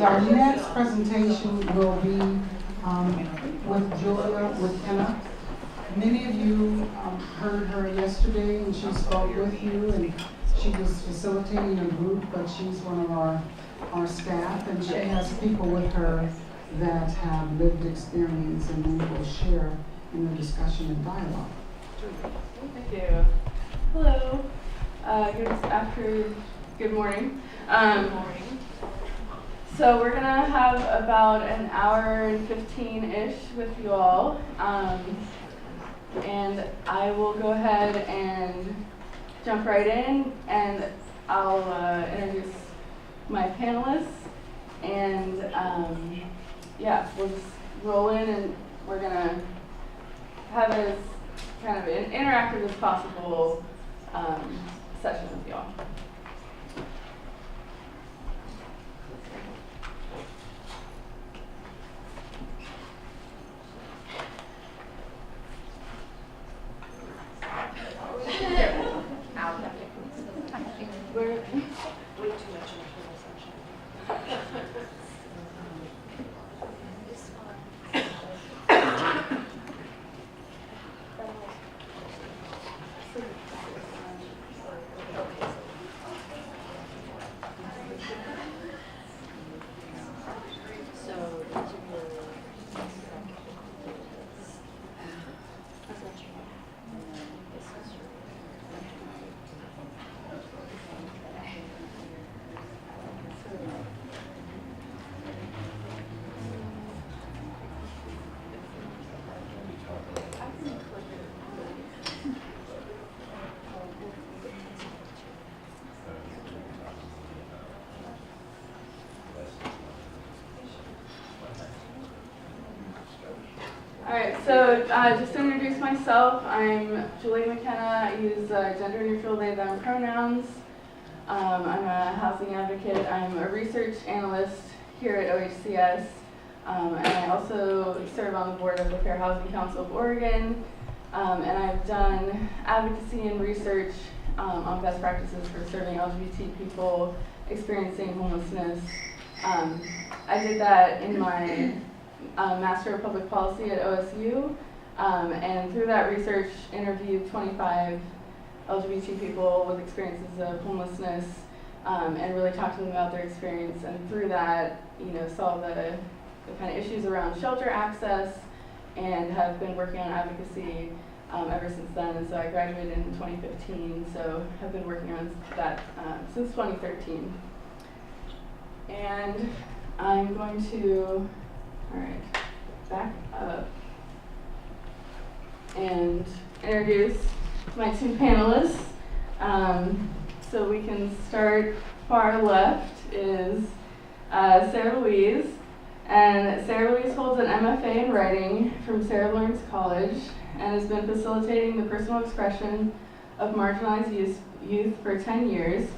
our next presentation will be with Julia McKenna. Many of you heard her yesterday, and she spoke with you, and she was facilitating a group, but she's one of our staff, and she has people with her that have lived experience, and we will share in the discussion and dialogue. Thank you. Hello. Good morning. So we're gonna have about an hour and 15-ish with you all. And I will go ahead and jump right in, and I'll introduce my panelists. And yeah, we'll just roll in, and we're gonna have as kind of an interactive as possible session with you all. So just to introduce myself, I'm Julia McKenna. I use gender-neutral they/them pronouns. I'm a housing advocate. I'm a research analyst here at OHCS. And I also serve on the board of the Fair Housing Council of Oregon. And I've done advocacy and research on best practices for serving LGBT people experiencing homelessness. I did that in my Master of Public Policy at OSU, and through that research interviewed 25 LGBT people with experiences of homelessness, and really talked to them about their experience, and through that, saw the kind of issues around shelter access, and have been working on advocacy ever since then. And so I graduated in 2015, so have been working on that since 2013. And I'm going to back up and introduce my two panelists. So we can start far left is Sarah Louise. And Sarah Louise holds an MFA in writing from Sarah Lawrence College and has been facilitating the personal expression of marginalized youth for 10 years.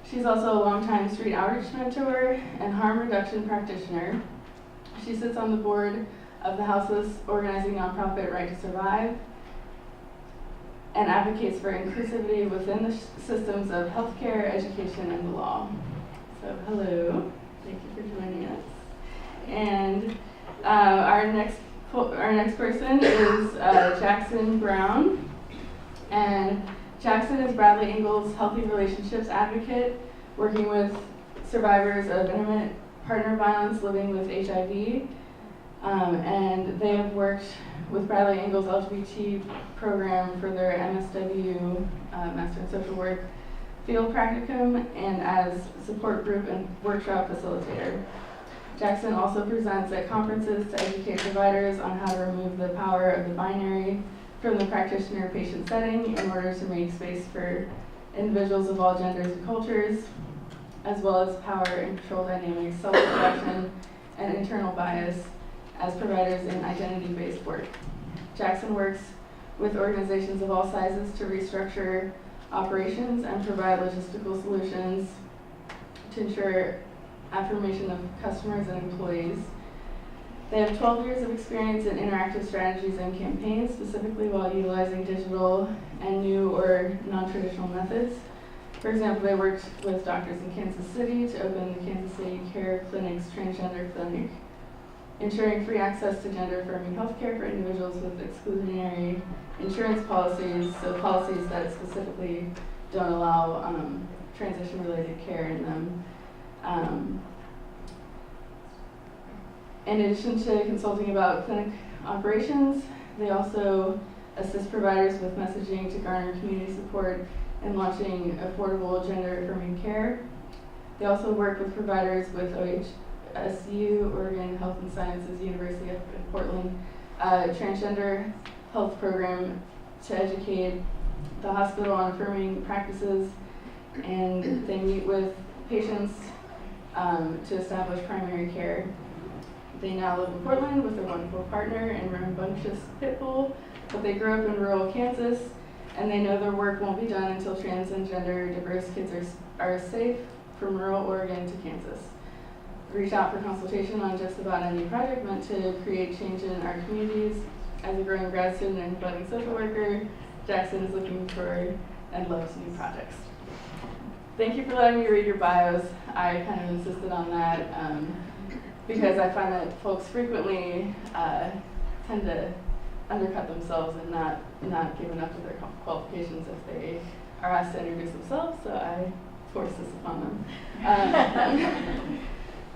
She's also a longtime street outreach mentor and harm reduction practitioner. She sits on the board of the houseless organizing nonprofit Right to Survive and advocates for inclusivity within the systems of healthcare, education, and the law. So hello, thank you for joining us. And our next person is Jackson Brown. And Jackson is Bradley Ingles' healthy relationships advocate, working with survivors of intimate partner violence living with HIV, and they have worked with Bradley Ingles LGBT program for their MSW, Master in Social Work, field practicum, and as support group and workshop facilitator. Jackson also presents at conferences to educate providers on how to remove the power of the binary from the practitioner-patient setting in order to make space for individuals of all genders and cultures, as well as power and control dynamics, self-reflection, and internal bias as providers in identity-based work. Jackson works with organizations of all sizes to restructure operations and provide logistical solutions to ensure affirmation of customers and employees. They have 12 years of experience in interactive strategies and campaigns, specifically while utilizing digital and new or non-traditional methods. For example, they worked with doctors in Kansas City to open the Kansas City Care Clinic's transgender clinic, ensuring free access to gender-affirming healthcare for individuals with exclusionary insurance policies, so policies that specifically don't allow transition-related care in them. In addition to consulting about clinic operations, they also assist providers with messaging to garner community support and launching affordable gender-affirming care. They also work with providers with OHSU, Oregon Health and Sciences University of Portland, transgender health program to educate the hospital on affirming practices, and they meet with patients to establish primary care. They now live in Portland with their wonderful partner and rambunctious pit bull, but they grew up in rural Kansas, and they know their work won't be done until trans and gender diverse kids are safe from rural Oregon to Kansas. Reach out for consultation on just about any project meant to create change in our communities. As a growing grad student and budding social worker, Jackson is looking for and loves new projects. Thank you for letting me read your bios. I kind of insisted on that because I find that folks frequently tend to undercut themselves and not give enough of their qualifications if they are asked to introduce themselves, so I force this upon them.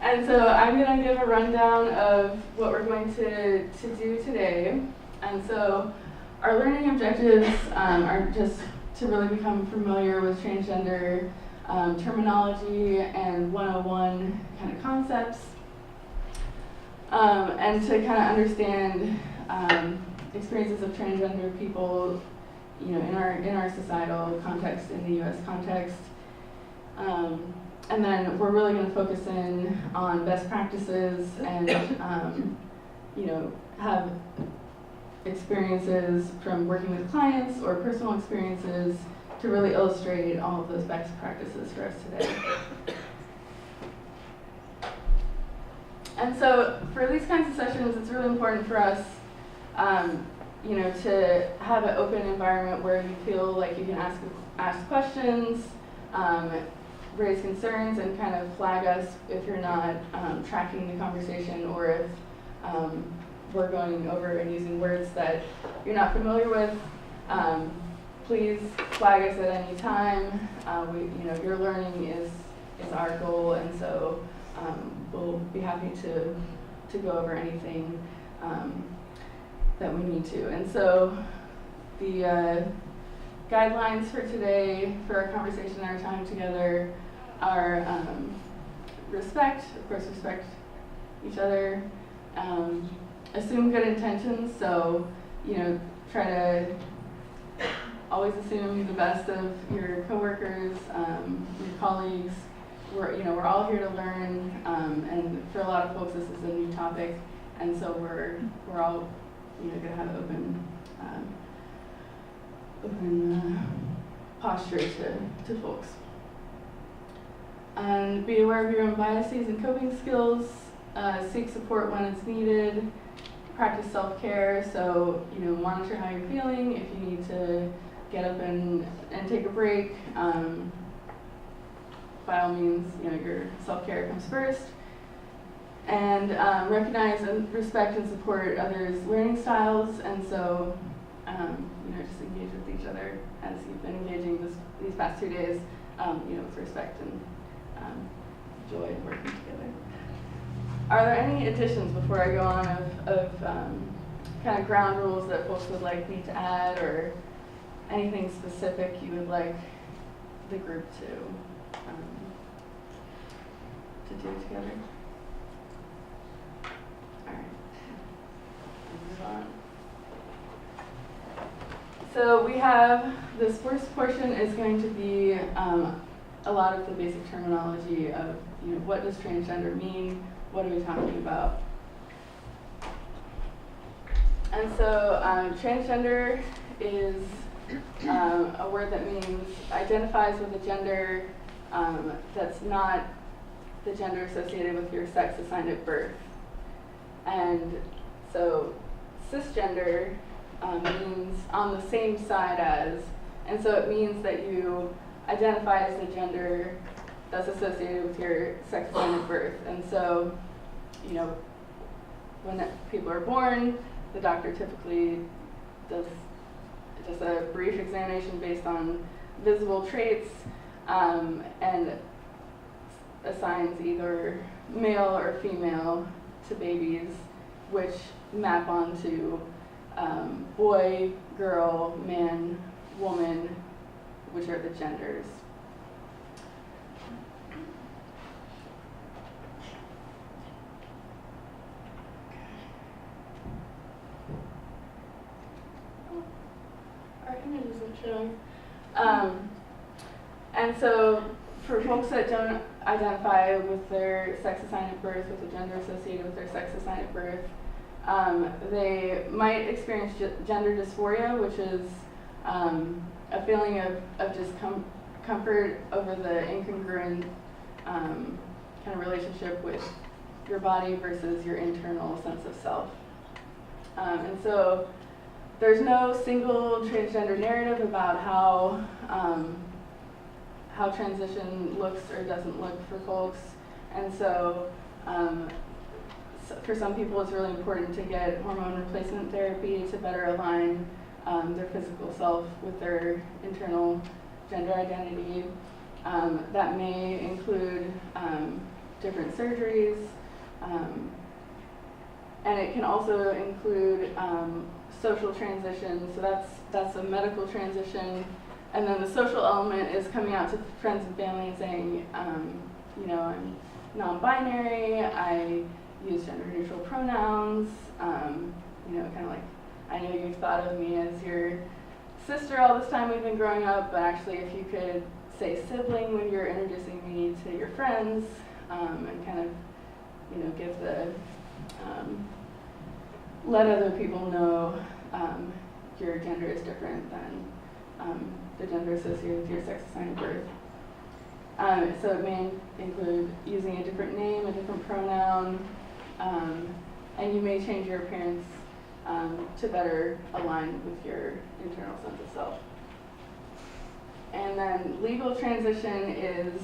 And so I'm going to give a rundown of what we're going to do today. And so our learning objectives are just to really become familiar with transgender terminology and 101 kind of concepts, and to kind of understand experiences of transgender people, you know, in our societal context, in the U.S. context. And then we're really going to focus in on best practices and, you know, have experiences from working with clients or personal experiences to really illustrate all of those best practices for us today. And so for these kinds of sessions, it's really important for us, you know, to have an open environment where you feel like you can ask questions, raise concerns, and kind of flag us if you're not tracking the conversation, or if we're going over and using words that you're not familiar with. Please flag us at any time. You know, your learning is our goal, and so we'll be happy to go over anything that we need to. And so the guidelines for today, for our conversation and our time together, are respect, of course, respect each other, assume good intentions, so, you know, try to always assume the best of your coworkers, your colleagues. We're all here to learn, and for a lot of folks, this is a new topic, and so we're all, you know, going to have open posture to folks. And be aware of your own biases and coping skills. Seek support when it's needed. Practice self-care, so, you know, monitor how you're feeling. If you need to get up and take a break, by all means, you know, your self-care comes first. And recognize and respect and support others' learning styles, and so, you know, just engage with each other as you've been engaging these past 2 days, you know, with respect and joy in working together. Are there any additions before I go on of kind of ground rules that folks would like me to add, or anything specific you would like the group to do together? All right. Move on. So we have, this first portion is going to be a lot of the basic terminology of, you know, what does transgender mean? What are we talking about? And so transgender is a word that means identifies with a gender that's not the gender associated with your sex assigned at birth. And so cisgender means on the same side as, and so it means that you identify as the gender that's associated with your sex assigned at birth. And so, you know, when people are born, the doctor typically does just a brief examination based on visible traits, and assigns either male or female to babies, which map onto boy, girl, man, woman, which are the genders. Our image isn't showing. And so for folks that don't identify with their sex assigned at birth, with the gender associated with their sex assigned at birth, they might experience gender dysphoria, which is a feeling of discomfort over the incongruent kind of relationship with your body versus your internal sense of self. And so there's no single transgender narrative about how transition looks or doesn't look for folks. And so for some people it's really important to get hormone replacement therapy to better align their physical self with their internal gender identity. That may include different surgeries, and it can also include social transition. So that's a medical transition. And then the social element is coming out to friends and family and saying, you know, I'm non-binary, I use gender-neutral pronouns, you know, kind of like, I know you've thought of me as your sister all this time we've been growing up, but actually if you could say sibling when you're introducing me to your friends, and kind of, you know, give the, let other people know your gender is different than the gender associated with your sex assigned birth. So it may include using a different name, a different pronoun, and you may change your appearance to better align with your internal sense of self. And then legal transition is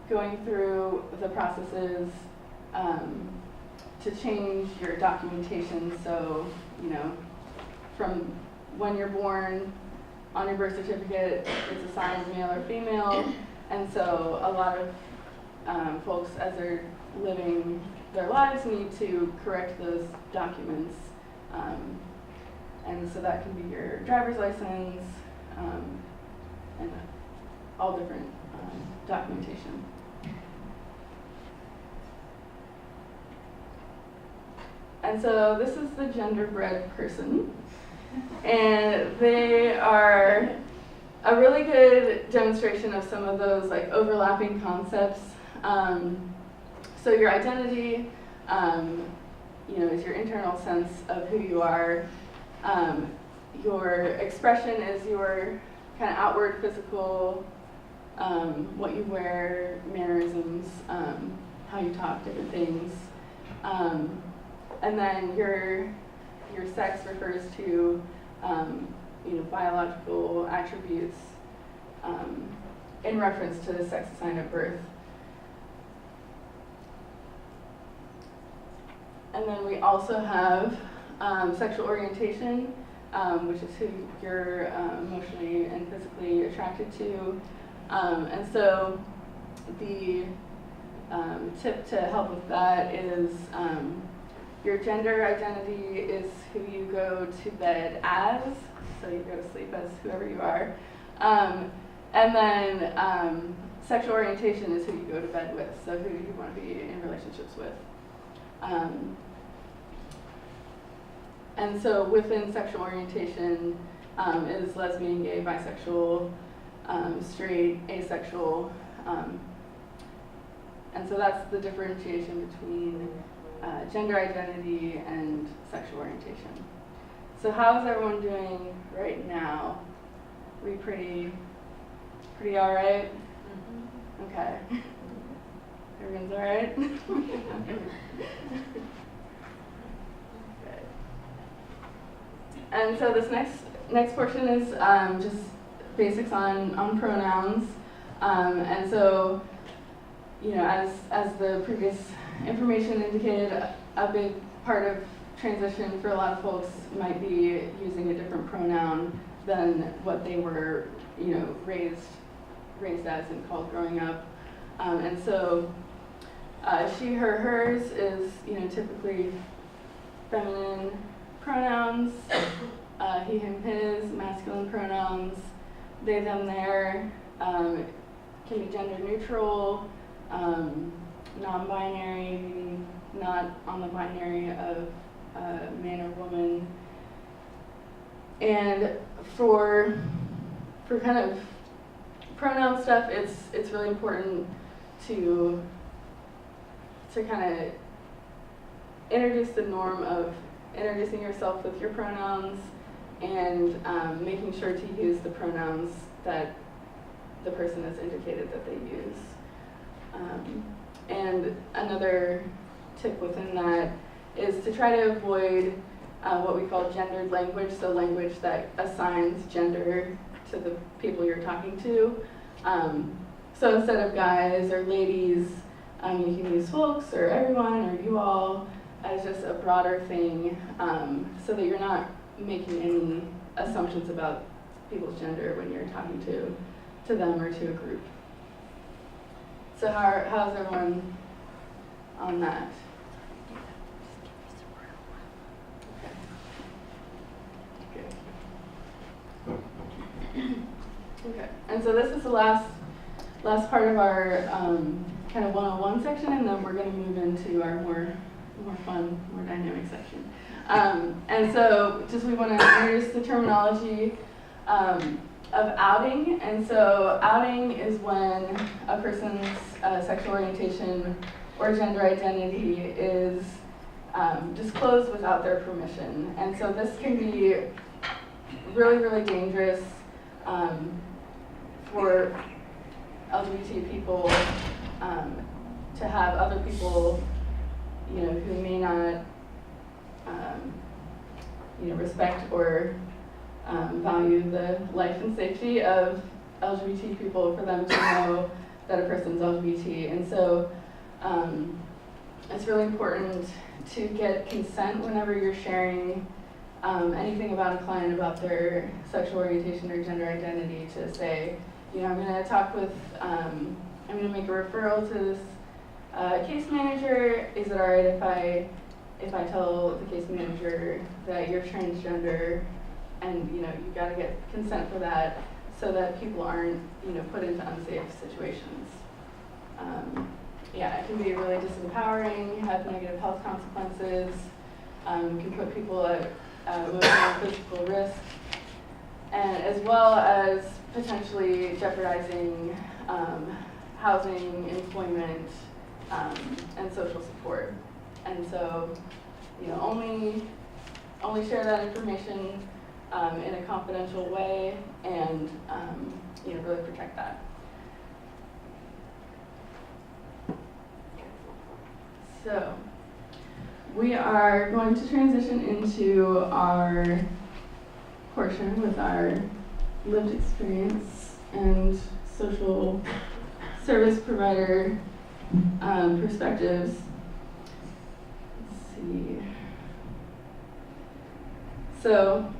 going through the processes to change your documentation. So, you know, from when you're born, on your birth certificate, it's assigned male or female, and so a lot of folks, as they're living their lives, need to correct those documents, and so that can be your driver's license, and all different documentation. And so this is the genderbread person. And they are a really good demonstration of some of those like overlapping concepts. So your identity, you know, is your internal sense of who you are. Your expression is your kind of outward physical, what you wear, mannerisms, how you talk, different things. And then your sex refers to, you know, biological attributes in reference to the sex assigned at birth. And then we also have sexual orientation, which is who you're emotionally and physically attracted to. And so the tip to help with that is your gender identity is who you go to bed as, so you go to sleep as whoever you are. And then sexual orientation is who you go to bed with, so who you want to be in relationships with. And so within sexual orientation is lesbian, gay, bisexual, straight, asexual. And so that's the differentiation between gender identity and sexual orientation. So how is everyone doing right now? We pretty all right? Mm-hmm. Okay. Everyone's all right? Okay. And so this next portion is just basics on pronouns. And so, you know, as the previous information indicated, a big part of transition for a lot of folks might be using a different pronoun than what they were, you know, raised as and called growing up. And so she, her, hers is, you know, typically feminine pronouns. He, him, his, masculine pronouns. They, them, their, can be gender neutral, non-binary, meaning not on the binary of man or woman. And for kind of pronoun stuff, it's really important to kind of introduce the norm of introducing yourself with your pronouns and making sure to use the pronouns that the person has indicated that they use. And another tip within that is to try to avoid what we call gendered language, so language that assigns gender to the people you're talking to. So instead of guys or ladies, you can use folks or everyone or you all as just a broader thing, so that you're not making any assumptions about people's gender when you're talking to them or to a group. So how's everyone on that? Okay, and so this is the last part of our kind of 101 section, and then we're going to move into our more fun, more dynamic section. And so just we want to introduce the terminology of outing. And so outing is when a person's sexual orientation or gender identity is disclosed without their permission. And so this can be really, really dangerous for LGBT people to have other people, you know, who may not, you know, respect or value the life and safety of LGBT people, for them to know that a person's LGBT. And so it's really important to get consent whenever you're sharing anything about a client, about their sexual orientation or gender identity, to say, you know, I'm going to talk with, I'm going to make a referral to this case manager. Is it all right if I tell the case manager that you're transgender? And, you know, you've got to get consent for that so that people aren't, you know, put into unsafe situations. Yeah, it can be really disempowering, have negative health consequences, can put people at emotional and physical risk, and as well as potentially jeopardizing housing, employment, and social support. And so, you know, only share that information in a confidential way, and you know, really protect that. So we are going to transition into our portion with our lived experience and social service provider perspectives. Let's see. So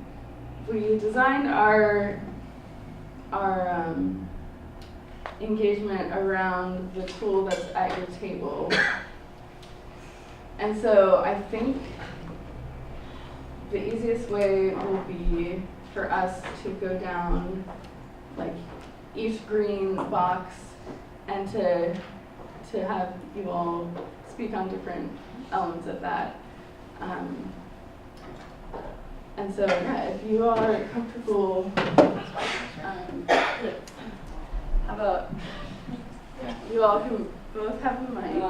we designed our engagement around the tool that's at your table. And so I think the easiest way will be for us to go down like each green box and to have you all speak on different elements of that. And so, yeah, if you all are comfortable, how about you all can both have a mic.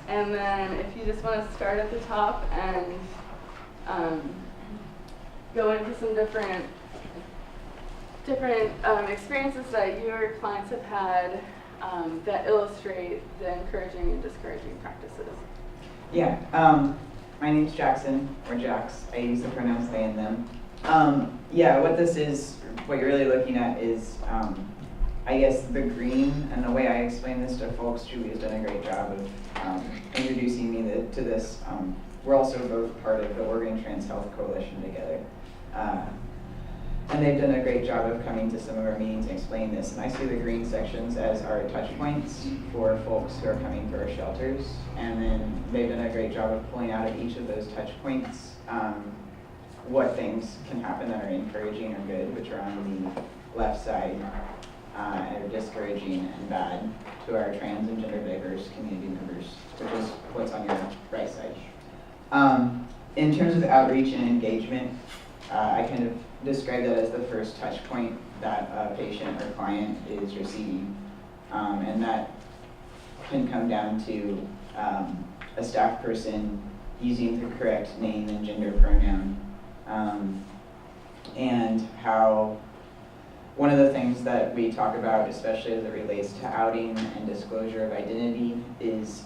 And then if you just want to start at the top and go into some different experiences that your clients have had that illustrate the encouraging and discouraging practices. Yeah, my name's Jackson, or Jax. I use the pronouns they and them. Yeah, what this is, what you're really looking at is, I guess, the green, and the way I explain this to folks, Julie has done a great job of introducing me to this. We're also both part of the Oregon Trans Health Coalition together. And they've done a great job of coming to some of our meetings and explaining this. And I see the green sections as our touch points for folks who are coming to our shelters. And then they've done a great job of pulling out of each of those touch points what things can happen that are encouraging or good, which are on the left side, and are discouraging and bad to our trans and gender diverse community members, which is what's on your right side. In terms of outreach and engagement, I kind of describe that as the first touch point that a patient or client is receiving. And that can come down to a staff person using the correct name and gender pronoun. And how one of the things that we talk about, especially as it relates to outing and disclosure of identity, is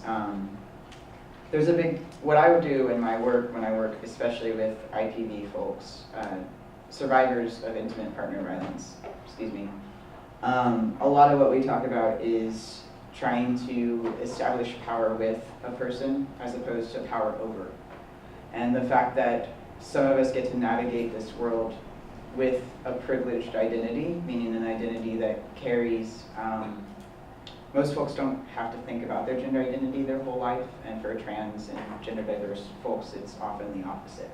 there's a big, what I would do in my work, when I work especially with IPV folks, survivors of intimate partner violence, excuse me. A lot of what we talk about is trying to establish power with a person as opposed to power over. And the fact that some of us get to navigate this world with a privileged identity, meaning an identity that carries, most folks don't have to think about their gender identity their whole life, and for trans and gender diverse folks, it's often the opposite.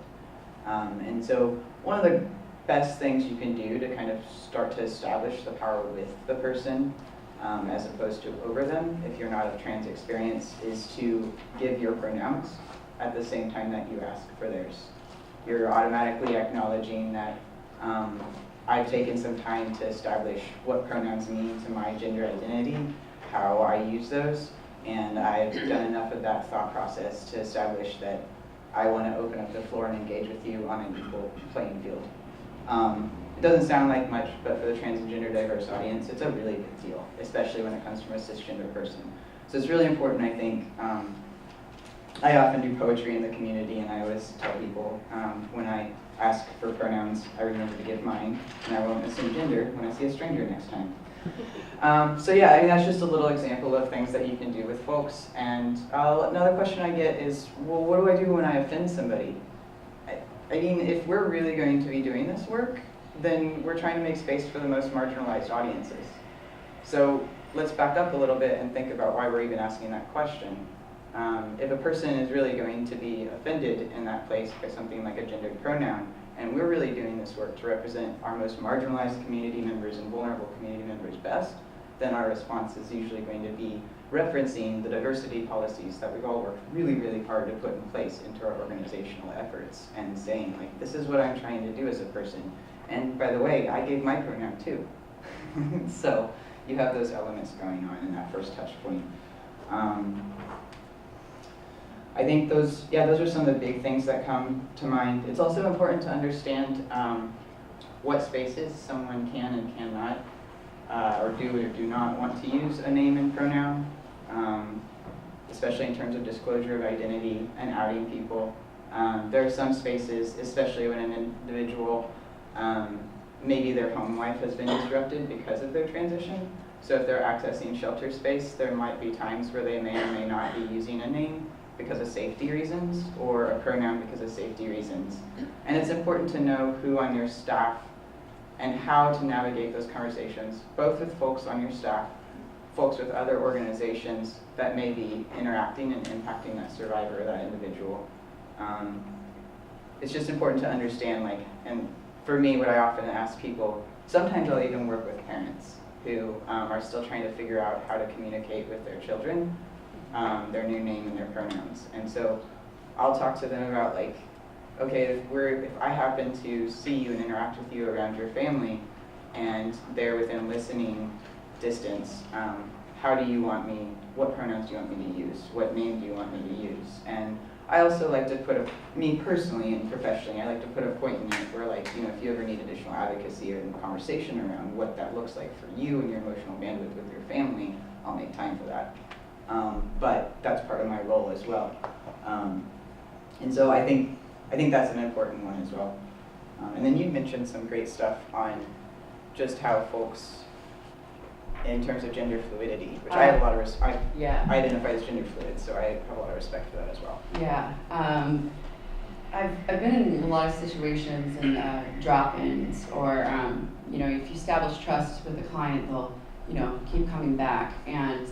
And so one of the best things you can do to kind of start to establish the power with the person, as opposed to over them, if you're not of trans experience, is to give your pronouns at the same time that you ask for theirs. You're automatically acknowledging that I've taken some time to establish what pronouns mean to my gender identity, how I use those, and I've done enough of that thought process to establish that I want to open up the floor and engage with you on an equal playing field. It doesn't sound like much, but for the trans and gender diverse audience, it's a really big deal, especially when it comes from a cisgender person. So it's really important, I think. I often do poetry in the community, and I always tell people when I ask for pronouns, I remember to give mine, and I won't assume gender when I see a stranger next time. So yeah, I mean, that's just a little example of things that you can do with folks. And another question I get is, well, what do I do when I offend somebody? I mean, if we're really going to be doing this work, then we're trying to make space for the most marginalized audiences. So let's back up a little bit and think about why we're even asking that question. If a person is really going to be offended in that place by something like a gendered pronoun, and we're really doing this work to represent our most marginalized community members and vulnerable community members best, then our response is usually going to be referencing the diversity policies that we've all worked really, really hard to put in place into our organizational efforts, and saying, like, this is what I'm trying to do as a person. And by the way, I gave my pronoun too. So you have those elements going on in that first touch point. I think those are some of the big things that come to mind. It's also important to understand what spaces someone can and cannot, or do not want to use a name and pronoun, especially in terms of disclosure of identity and outing people. There are some spaces, especially when an individual, maybe their home life has been disrupted because of their transition. So if they're accessing shelter space, there might be times where they may or may not be using a name because of safety reasons, or a pronoun because of safety reasons. And it's important to know who on your staff and how to navigate those conversations, both with folks on your staff, folks with other organizations that may be interacting and impacting that survivor or that individual. It's just important to understand, like, and for me, what I often ask people, sometimes I'll even work with parents who are still trying to figure out how to communicate with their children, their new name and their pronouns. And so I'll talk to them about, like, okay, if I happen to see you and interact with you around your family, and they're within listening distance, how do you want me, what pronouns do you want me to use? What name do you want me to use? And I also like to put me personally and professionally, I like to put a point in it where, like, you know, if you ever need additional advocacy or conversation around what that looks like for you and your emotional bandwidth with your family, I'll make time for that. But that's part of my role as well. And so I think that's an important one as well. And then you mentioned some great stuff on just how folks, in terms of gender fluidity, which I have a lot of I identify as gender fluid, so I have a lot of respect for that as well. Yeah. I've been in a lot of situations in drop-ins, or if you establish trust with a client, they'll keep coming back. And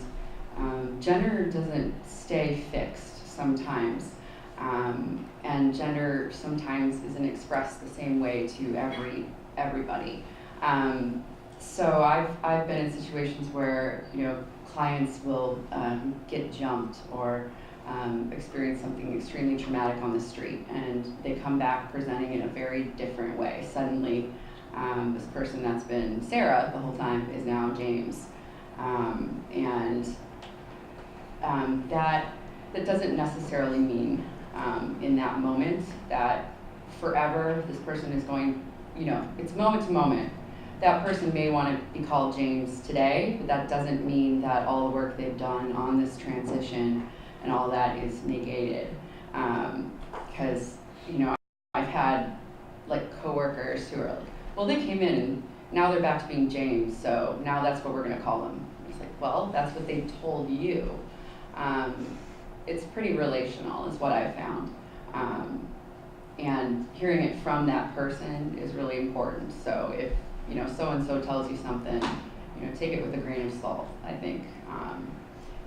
gender doesn't stay fixed sometimes, and gender sometimes isn't expressed the same way to everybody. So I've been in situations where clients will get jumped or experience something extremely traumatic on the street, and they come back presenting in a very different way. Suddenly, this person that's been Sarah the whole time is now James, and that doesn't necessarily mean in that moment that forever this person is going. It's moment to moment. That person may want to be called James today, but that doesn't mean that all the work they've done on this transition and all that is negated. Because, I've had coworkers who are like, well, they came in and now they're back to being James, so now that's what we're going to call them. It's like, well, that's what they told you. It's pretty relational, is what I've found. And hearing it from that person is really important. So if so-and-so tells you something, take it with a grain of salt, I think.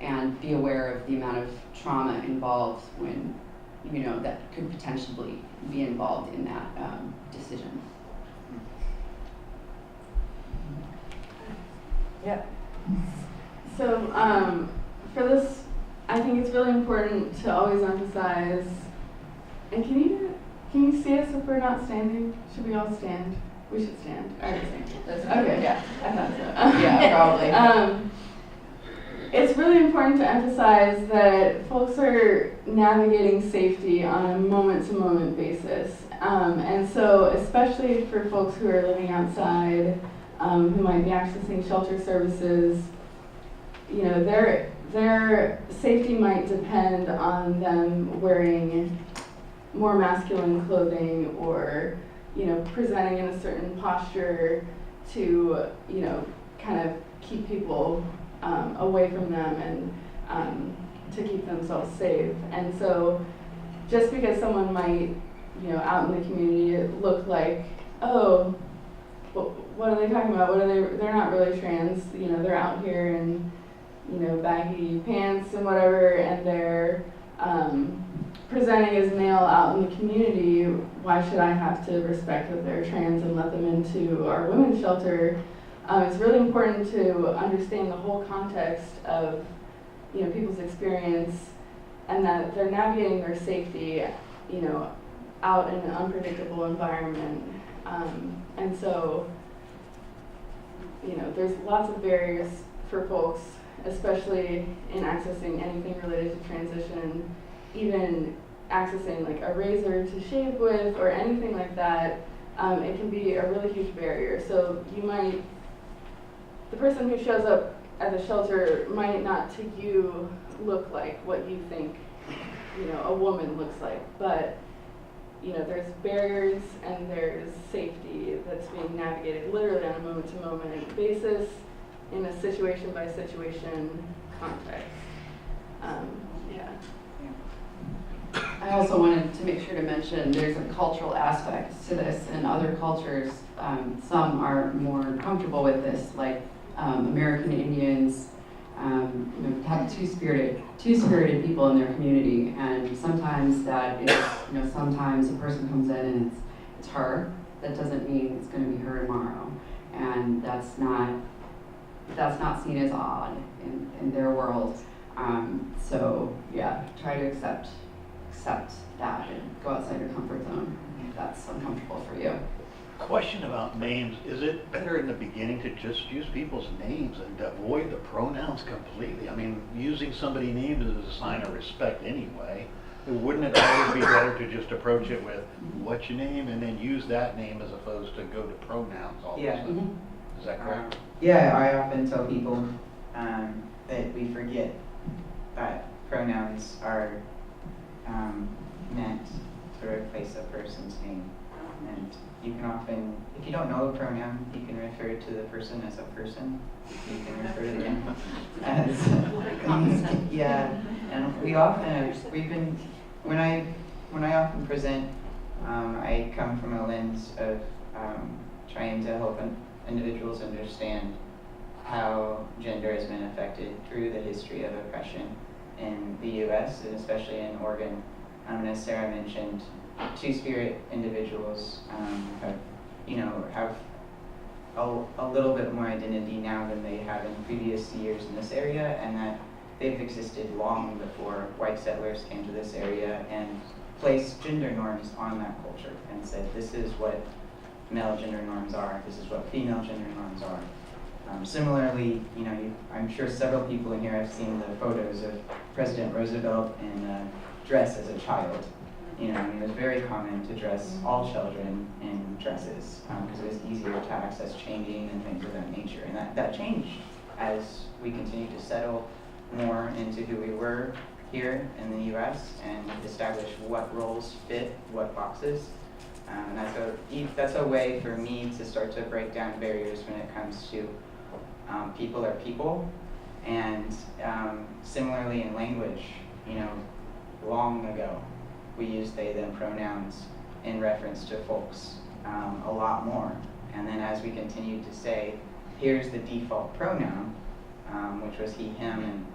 And be aware of the amount of trauma involved when, that could potentially be involved in that decision. Yeah. So for this, I think it's really important to always emphasize, and can you see us if we're not standing? Should we all stand? We should stand. All right, stand. Okay. Yeah, I thought so. Yeah, probably. It's really important to emphasize that folks are navigating safety on a moment-to-moment basis. And so especially for folks who are living outside, who might be accessing shelter services, their safety might depend on them wearing more masculine clothing or, presenting in a certain posture to, kind of keep people away from them and to keep themselves safe. And so just because someone might, out in the community look like, oh, what are they talking about? They're not really trans, they're out here in, baggy pants and whatever, and they're presenting as male out in the community. Why should I have to respect that they're trans and let them into our women's shelter? It's really important to understand the whole context of, people's experience, and that they're navigating their safety, out in an unpredictable environment. And so, there's lots of barriers for folks, especially in accessing anything related to transition, even accessing like a razor to shave with or anything like that. It can be a really huge barrier. So the person who shows up at the shelter might not to you look like what you think, a woman looks like, but there's barriers and there's safety that's being navigated literally on a moment-to-moment basis in a situation-by-situation context. I also wanted to make sure to mention there's a cultural aspect to this. In other cultures, some are more comfortable with this, like American Indians have two-spirited people in their community, and sometimes that is, sometimes a person comes in and it's her. That doesn't mean it's going to be her tomorrow, and that's not seen as odd in their world. So yeah, try to accept that and go outside your comfort zone if that's uncomfortable for you. Question about names. Is it better in the beginning to just use people's names and avoid the pronouns completely? I mean, using somebody's name is a sign of respect anyway. Wouldn't it always be better to just approach it with, what's your name, and then use that name as opposed to go to pronouns all of a sudden? Mm-hmm. Is that correct? Yeah, I often tell people that we forget that pronouns are meant to replace a person's name. And you can often, if you don't know a pronoun, you can refer to the person as a person. You can refer to them as, yeah. And we often, when I often present, I come from a lens of trying to help individuals understand how gender has been affected through the history of oppression in the U.S. and especially in Oregon. As Sarah mentioned, Two-Spirit individuals have a little bit more identity now than they have in previous years in this area, and that they've existed long before white settlers came to this area and placed gender norms on that culture and said, this is what male gender norms are, this is what female gender norms are. Similarly, I'm sure several people in here have seen the photos of President Roosevelt in a dress as a child. It was very common to dress all children in dresses because it was easier to access changing and things of that nature. And that changed as we continue to settle more into who we were here in the U.S. and establish what roles fit what boxes. And that's a way for me to start to break down barriers when it comes to people are people. And similarly in language, long ago, we used they, them pronouns in reference to folks a lot more. And then as we continued to say, here's the default pronoun, which was he, him, and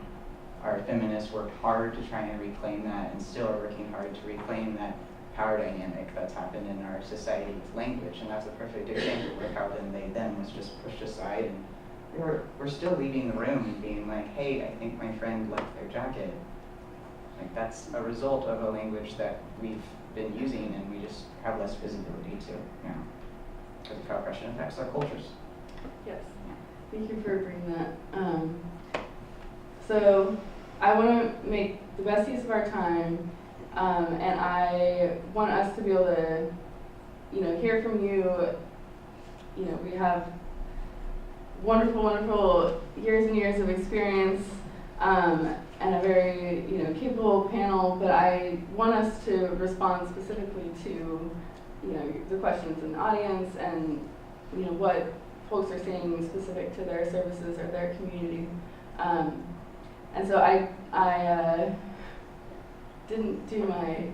our feminists worked hard to try and reclaim that and still are working hard to reclaim that power dynamic that's happened in our society with language. And that's a perfect example where how then they, them was just pushed aside, and we're still leaving the room and being like, hey, I think my friend left their jacket. Like that's a result of a language that we've been using and we just have less visibility to now because of how oppression affects our cultures. Yes, thank you for bringing that. So I want to make the best use of our time, and I want us to be able to, hear from you. We have wonderful, wonderful years and years of experience. And a very, capable panel, but I want us to respond specifically to, the questions in the audience and, what folks are saying specific to their services or their community. And so I didn't do my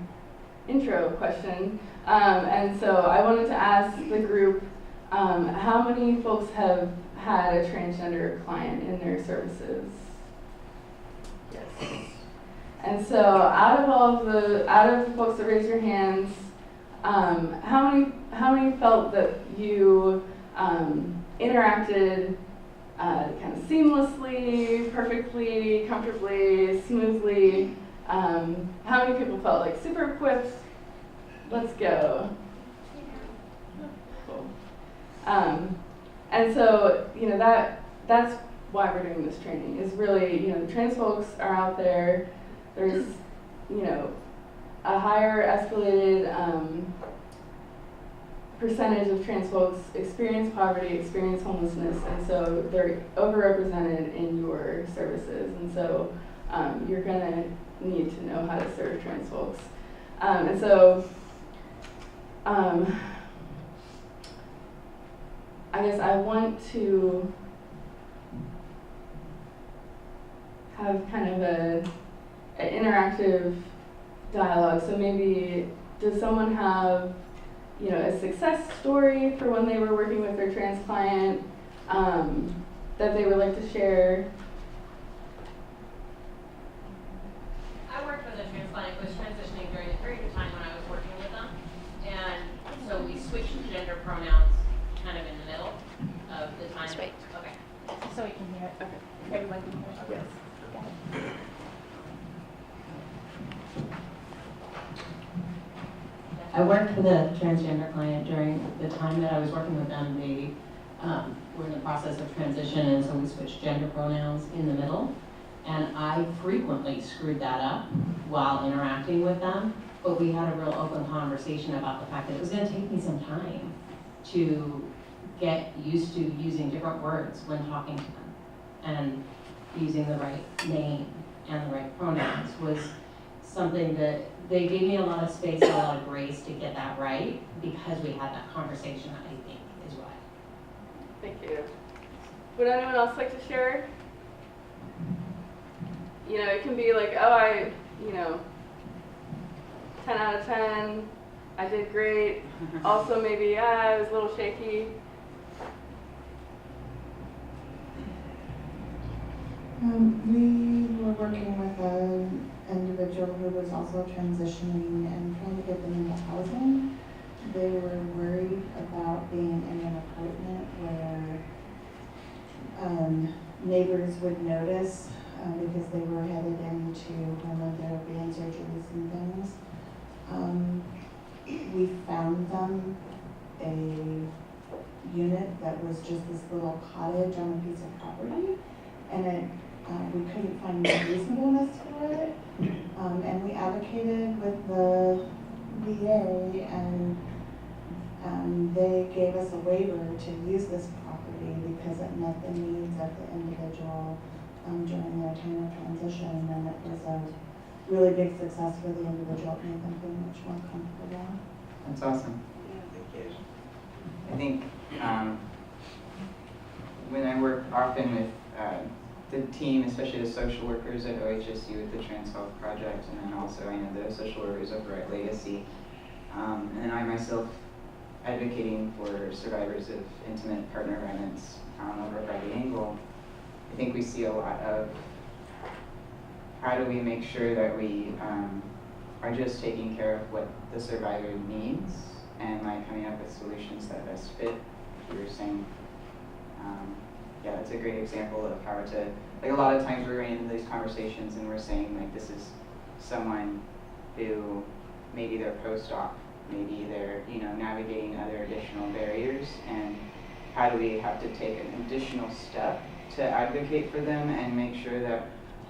intro question, and so I wanted to ask the group, how many folks have had a transgender client in their services? Yes. And so out of the folks that raised your hands, how many felt that you interacted kind of seamlessly, perfectly, comfortably, smoothly? How many people felt like super equipped? Let's go. Cool. And so that's why we're doing this training is really, the trans folks are out there. There's, a higher escalated percentage of trans folks experience poverty, experience homelessness, and so they're overrepresented in your services. And so you're gonna need to know how to serve trans folks. And so I guess I want to have kind of an interactive dialogue. So maybe, does someone have, a success story for when they were working with their trans client that they would like to share? I worked with a trans client who was transitioning during a period of time when I was working with them. And so we switched gender pronouns kind of in the middle of the time. That's right. Okay. So we can hear it. Okay. Everyone can hear it. Yes. I worked with a transgender client during the time that I was working with them. They were in the process of transition, and so we switched gender pronouns in the middle. And I frequently screwed that up while interacting with them, but we had a real open conversation about the fact that it was going to take me some time to get used to using different words when talking to them, and using the right name and the right pronouns was something that, they gave me a lot of space and a lot of grace to get that right, because we had that conversation, I think, is why. Thank you. Would anyone else like to share? You know, it can be like, oh, 10 out of 10, I did great. Also maybe, yeah, I was a little shaky. We were working with an individual who was also transitioning and trying to get them into housing. They were worried about being in an apartment where neighbors would notice because they were headed into hormone therapy and surgeries and things. We found them a unit that was just this little cottage on a piece of property, and we couldn't find the reasonableness for it. And we advocated with the VA, and they gave us a waiver to use this property because it met the needs of the individual during their time of transition, and it was a really big success for the individual. It made them feel much more comfortable. That's awesome. I think when I work often with the team, especially the social workers at OHSU with the Trans Health Project, and then also I know the social workers over at Legacy, and I myself advocating for survivors of intimate partner violence over by the angle, I think we see a lot of how do we make sure that we are just taking care of what the survivor needs and like coming up with solutions that best fit. You were saying, yeah, that's a great example of how to, like a lot of times we're in these conversations and we're saying like this is someone who maybe they're post-op, maybe they're, navigating other additional barriers, and how do we have to take an additional step to advocate for them and make sure that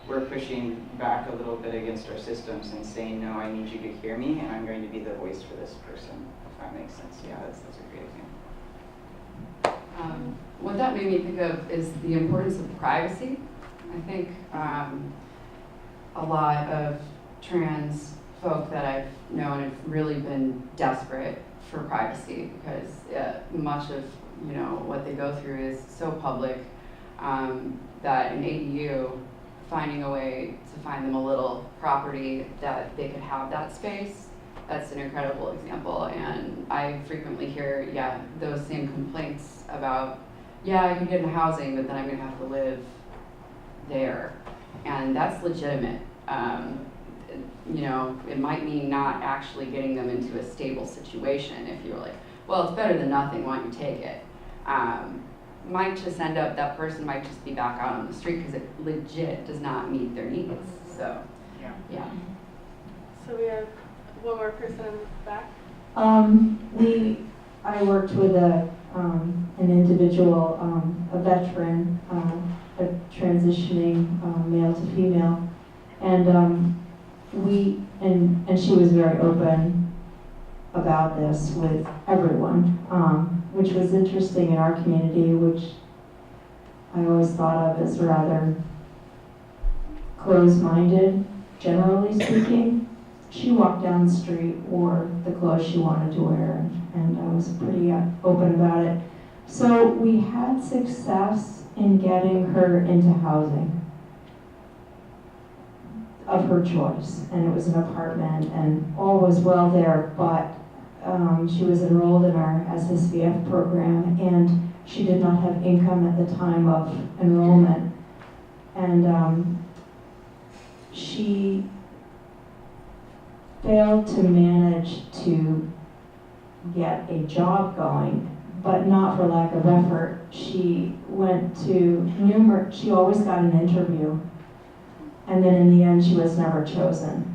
we're pushing back a little bit against our systems and saying, no, I need you to hear me and I'm going to be the voice for this person, if that makes sense. Yeah, that's a great example. What that made me think of is the importance of privacy. I think a lot of trans folk that I've known have really been desperate for privacy because much of what they go through is so public that an ADU, finding a way to find them a little property that they could have that space, that's an incredible example. And I frequently hear, those same complaints about, I can get into housing, but then I'm gonna have to live there. And that's legitimate. It might mean not actually getting them into a stable situation if you're like, well, it's better than nothing, why don't you take it? Might just end up, that person might just be back out on the street because it legit does not meet their needs. So, yeah. So we have one more person in the back. I worked with an individual, a veteran, a transitioning male to female, and she was very open about this with everyone, which was interesting in our community, which I always thought of as rather closed-minded, generally speaking. She walked down the street, wore the clothes she wanted to wear, and I was pretty open about it. So we had success in getting her into housing of her choice, and it was an apartment, and all was well there, but she was enrolled in our SSVF program, and she did not have income at the time of enrollment, and she failed to manage to get a job going, but not for lack of effort. She went to she always got an interview, and then in the end she was never chosen.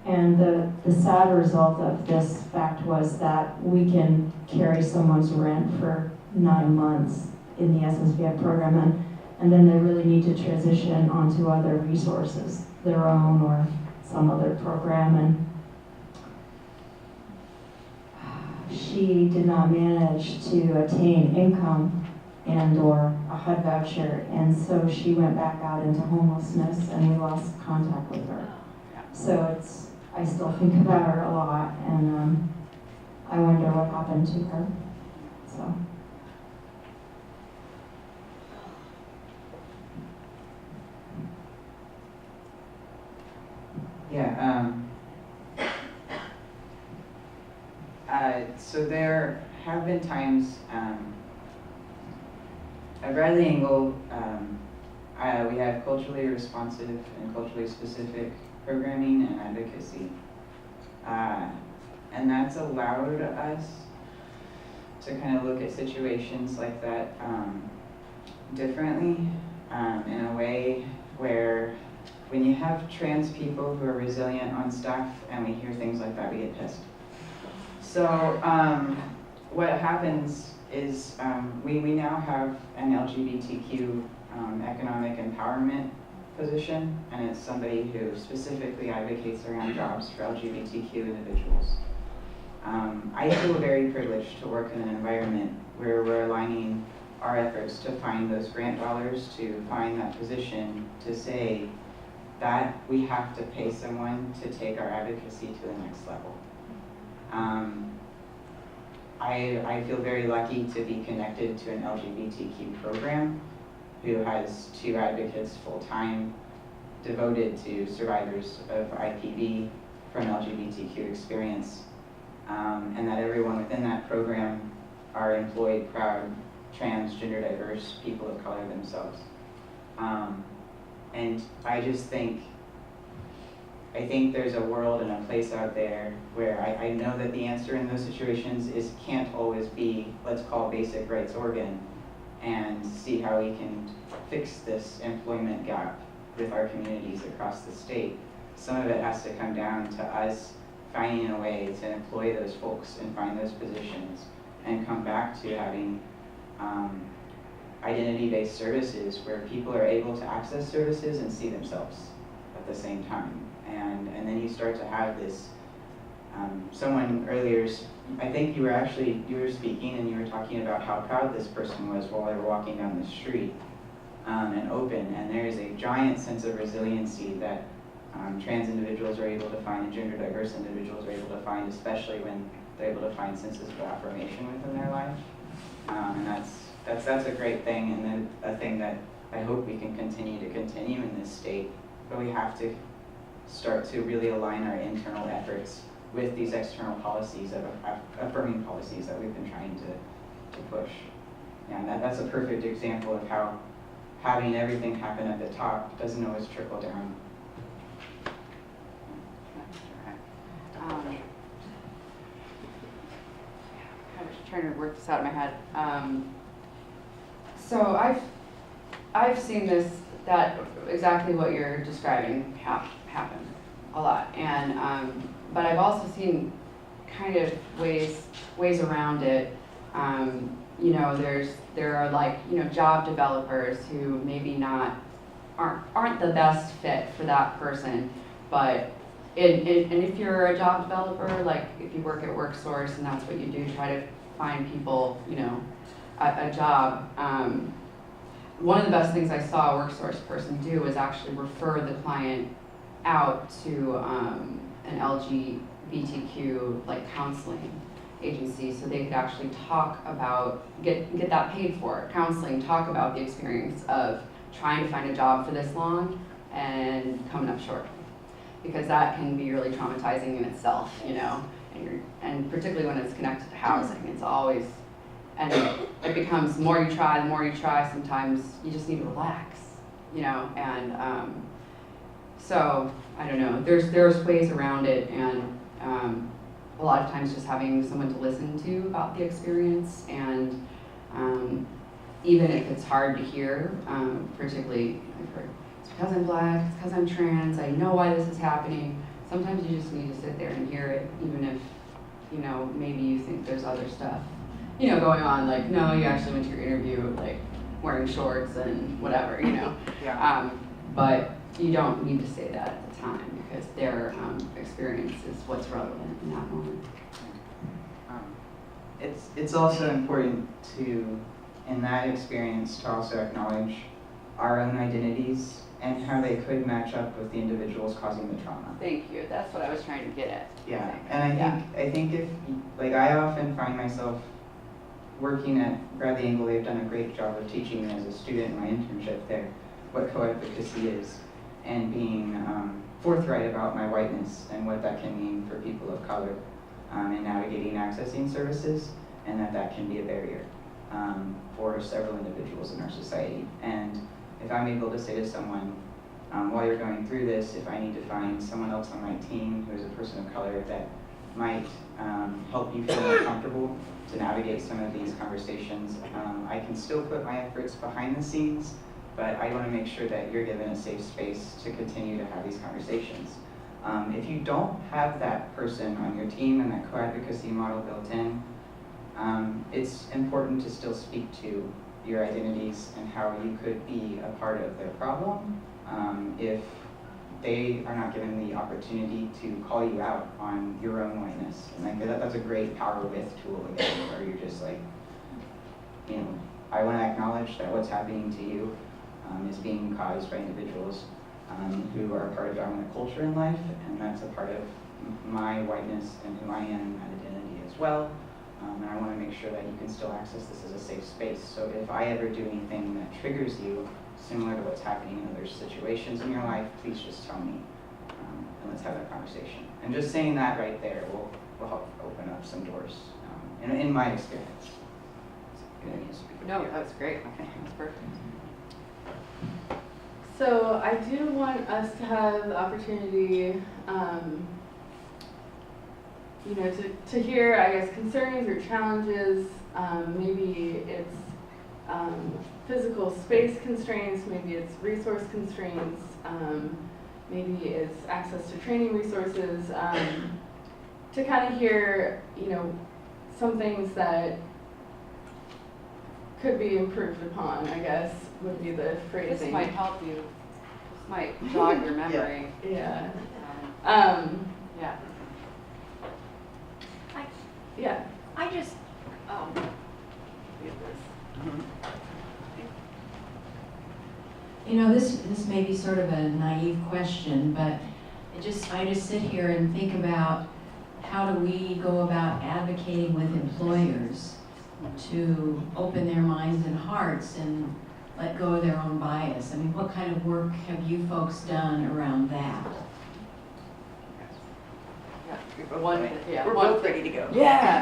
And the sad result of this fact was that we can carry someone's rent for 9 months in the SSVF program, and then they really need to transition onto other resources, their own or some other program. And she did not manage to attain income and or a HUD voucher, and so she went back out into homelessness, and we lost contact with her. So I still think about her a lot, and I wonder what happened to her. So. Yeah, so there have been times, at Bradley Angle, we have culturally responsive and culturally specific programming and advocacy. And that's allowed us to kind of look at situations like that differently, in a way where when you have trans people who are resilient on staff and we hear things like that, we get pissed. So what happens is we now have an LGBTQ economic empowerment position, and it's somebody who specifically advocates around jobs for LGBTQ individuals. I feel very privileged to work in an environment where we're aligning our efforts to find those grant dollars, to find that position, to say that we have to pay someone to take our advocacy to the next level. I feel very lucky to be connected to an LGBTQ program who has 2 advocates full-time devoted to survivors of IPV from LGBTQ experience, and that everyone within that program are employed, proud, trans, gender diverse people of color themselves. And I just think, there's a world and a place out there where I know that the answer in those situations can't always be, let's call basic rights Oregon and see how we can fix this employment gap with our communities across the state. Some of it has to come down to us finding a way to employ those folks and find those positions and come back to having identity-based services where people are able to access services and see themselves at the same time. And then you start to have this, someone earlier, I think you were speaking and you were talking about how proud this person was while they were walking down the street, and open, and there is a giant sense of resiliency that trans individuals are able to find and gender diverse individuals are able to find, especially when they're able to find senses of affirmation within their life. And that's a great thing, and then a thing that I hope we can continue in this state, but we have to start to really align our internal efforts with these external policies, affirming policies that we've been trying to push. And that's a perfect example of how having everything happen at the top doesn't always trickle down. I was trying to work this out in my head. So I've seen this, that exactly what you're describing happen a lot, and but I've also seen kind of ways around it. You know, there are like, you know, job developers who maybe aren't the best fit for that person, but and if you're a job developer, like if you work at WorkSource and that's what you do, try to find people, you know, a job. One of the best things I saw a WorkSource person do was actually refer the client out to an LGBTQ like counseling agency, so they could actually talk about, get that paid for, counseling, talk about the experience of trying to find a job for this long and coming up short, because that can be really traumatizing in itself, you know, and particularly when it's connected to housing, it's always, and it becomes the more you try, sometimes you just need to relax, you know, and so I don't know, there's ways around it, and a lot of times just having someone to listen to about the experience, and even if it's hard to hear, particularly I've heard, it's because I'm black, it's because I'm trans, I know why this is happening. Sometimes you just need to sit there and hear it, even if, you know, maybe you think there's other stuff, you know, going on, like, no, you actually went to your interview like wearing shorts and whatever, you know. Yeah. But you don't need to say that at the time, because their experience is what's relevant in that moment. It's also important to, in that experience, to also acknowledge our own identities and how they could match up with the individuals causing the trauma. Thank you, that's what I was trying to get at. Yeah, and I think if, like, I often find myself working at Bradley Angle. They've done a great job of teaching me as a student in my internship there what co-advocacy is, and being forthright about my whiteness and what that can mean for people of color in navigating accessing services, and that can be a barrier for several individuals in our society. And if I'm able to say to someone, while you're going through this, if I need to find someone else on my team who is a person of color that might help you feel more comfortable to navigate some of these conversations, I can still put my efforts behind the scenes, but I want to make sure that you're given a safe space to continue to have these conversations. If you don't have that person on your team and that co-advocacy model built in, it's important to still speak to your identities and how you could be a part of their problem if they are not given the opportunity to call you out on your own whiteness. And like that's a great power with tool again, where you're just like, you know, I want to acknowledge that what's happening to you is being caused by individuals who are part of dominant culture in life, and that's a part of my whiteness and who I am, that identity as well. And I want to make sure that you can still access this as a safe space. So if I ever do anything that triggers you, similar to what's happening in other situations in your life, please just tell me, and let's have that conversation. And just saying that right there will help open up some doors, in my experience. No, that was great. Okay, that's perfect. So I do want us to have the opportunity, you know, to hear, I guess, concerns or challenges. Maybe it's physical space constraints, maybe it's resource constraints, maybe it's access to training resources, to kind of hear, you know, some things that could be improved upon, I guess, would be the phrasing. This might help you, this might jog your memory. Yeah. Yeah. Yeah. I just, You know, this may be sort of a naive question, but I just sit here and think about how do we go about advocating with employers to open their minds and hearts and let go of their own bias. I mean, what kind of work have you folks done around that? We're both ready to go. Yeah.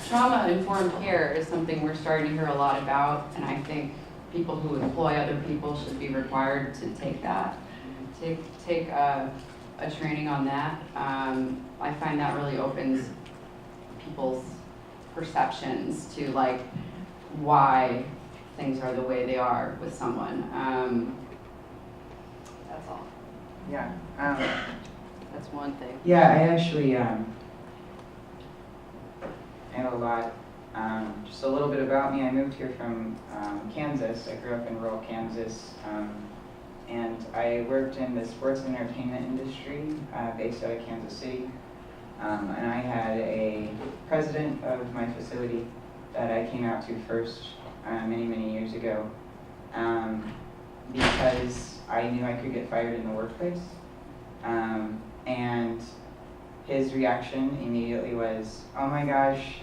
Trauma-informed care is something we're starting to hear a lot about, and I think people who employ other people should be required to take that, take a training on that. I find that really opens people's perceptions to like why things are the way they are with someone. That's all. Yeah. That's one thing. Yeah, I actually and a lot. Just a little bit about me. I moved here from Kansas. I grew up in rural Kansas, and I worked in the sports and entertainment industry based out of Kansas City. And I had a president of my facility that I came out to first many, many years ago because I knew I could get fired in the workplace. And his reaction immediately was, oh my gosh,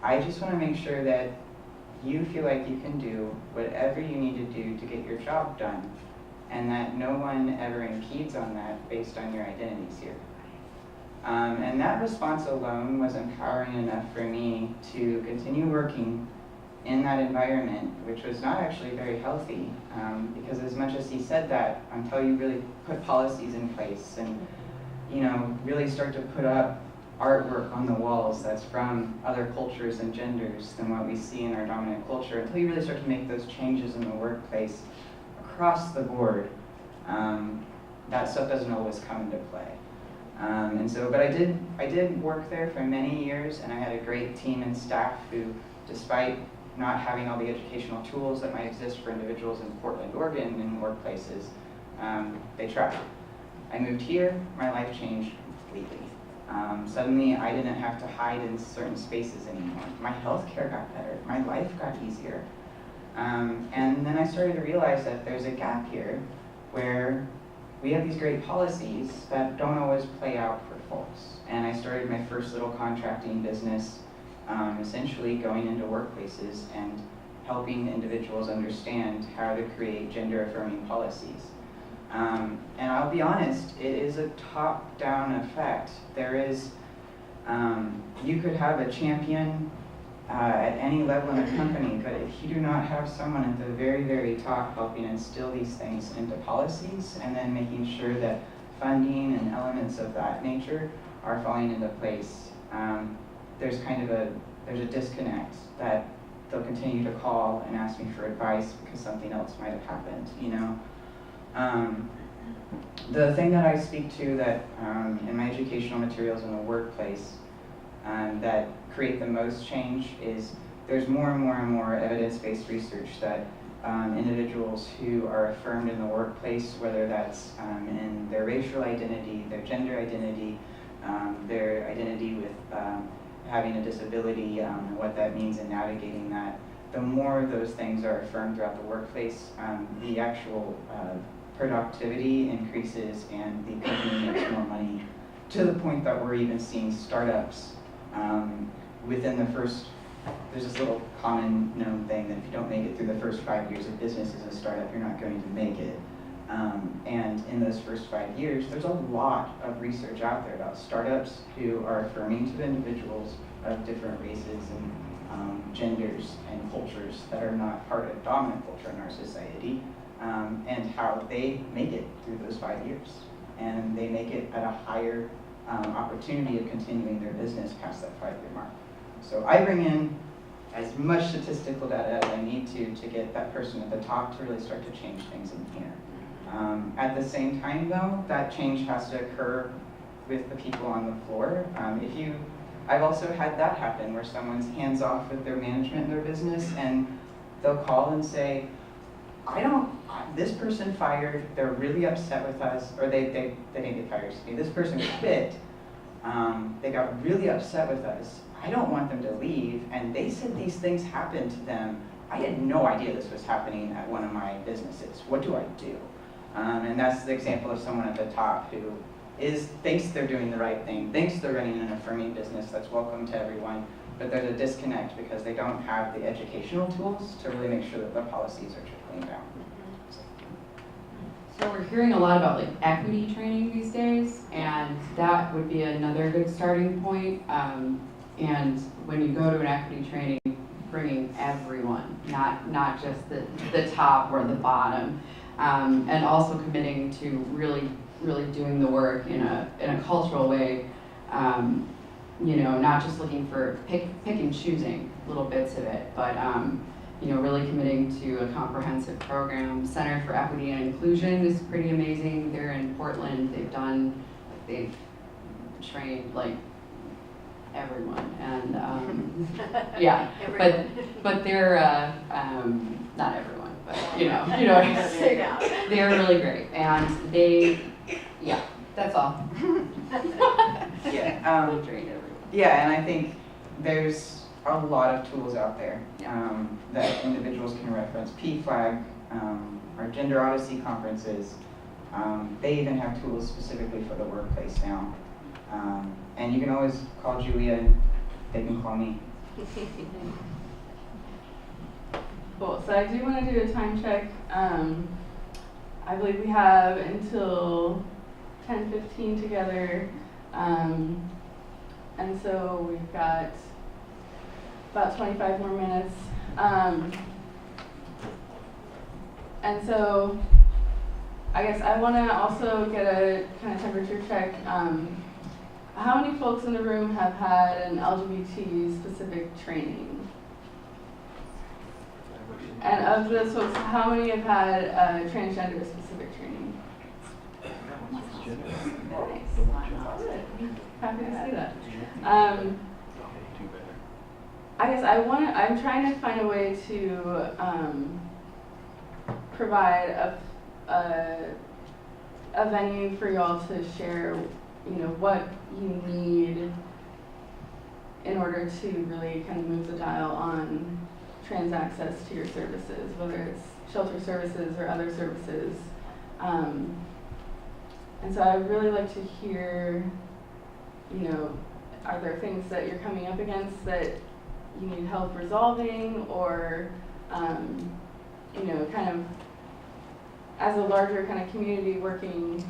I just want to make sure that you feel like you can do whatever you need to do to get your job done, and that no one ever impedes on that based on your identities here. And that response alone was empowering enough for me to continue working in that environment, which was not actually very healthy, because as much as he said that, until you really put policies in place and, you know, really start to put up artwork on the walls that's from other cultures and genders than what we see in our dominant culture, until you really start to make those changes in the workplace across the board, that stuff doesn't always come into play. And so, but I did work there for many years, and I had a great team and staff who, despite not having all the educational tools that might exist for individuals in Portland, Oregon, in workplaces, they tried. I moved here, my life changed completely. Suddenly, I didn't have to hide in certain spaces anymore. My health care got better. My life got easier. And then I started to realize that there's a gap here where we have these great policies that don't always play out for folks. And I started my first little contracting business, essentially going into workplaces and helping individuals understand how to create gender-affirming policies. And I'll be honest, it is a top-down effect. There is, you could have a champion at any level in a company, but if you do not have someone at the very, very top helping instill these things into policies and then making sure that funding and elements of that nature are falling into place, there's kind of there's a disconnect that they'll continue to call and ask me for advice because something else might have happened, you know? The thing that I speak to that in my educational materials in the workplace that create the most change is there's more and more and more evidence-based research that individuals who are affirmed in the workplace, whether that's in their racial identity, their gender identity, their identity with having a disability, and what that means in navigating that, the more those things are affirmed throughout the workplace, the actual productivity increases and the company makes more money, to the point that we're even seeing startups within the first, there's this little common known thing that if you don't make it through the first 5 years of business as a startup, you're not going to make it. And in those first 5 years, there's a lot of research out there about startups who are affirming to individuals of different races and genders and cultures that are not part of dominant culture in our society, and how they make it through those 5 years. And they make it at a higher opportunity of continuing their business past that 5-year mark. So I bring in as much statistical data as I need to get that person at the top to really start to change things in here. At the same time though, that change has to occur with the people on the floor. I've also had that happen where someone's hands off with their management in their business and they'll call and say, this person fired, they're really upset with us, or they didn't get fired, excuse me, this person quit, they got really upset with us, I don't want them to leave, and they said these things happened to them. I had no idea this was happening at one of my businesses. What do I do? And that's the example of someone at the top who thinks they're doing the right thing, thinks they're running an affirming business that's welcome to everyone, but there's a disconnect because they don't have the educational tools to really make sure that the policies are trickling down. So we're hearing a lot about like equity training these days, and that would be another good starting point. And when you go to an equity training, bringing everyone, not just the top or the bottom, and also committing to really doing the work in a cultural way. Not just looking for pick and choosing little bits of it, but really committing to a comprehensive program. Center for Equity and Inclusion is pretty amazing. They're in Portland. They've trained like everyone, and yeah, but they're not everyone, but they're really great, and that's all. Trained everyone. Yeah, and I think there's a lot of tools out there that individuals can reference. PFLAG, our Gender Odyssey conferences, they even have tools specifically for the workplace now. And you can always call Julia, and they can call me. Cool, so I do want to do a time check. I believe we have until 10:15 together. And so we've got about 25 more minutes. And so I guess I want to also get a kind of temperature check. How many folks in the room have had an LGBT specific training? And of those folks, how many have had transgender specific training? Nice. Happy to see that. I guess I'm trying to find a way to provide a venue for y'all to share, what you need in order to really kind of move the dial on trans access to your services, whether it's shelter services or other services. And so I'd really like to hear, you know, are there things that you're coming up against that you need help resolving, or, you know, kind of as a larger kind of community working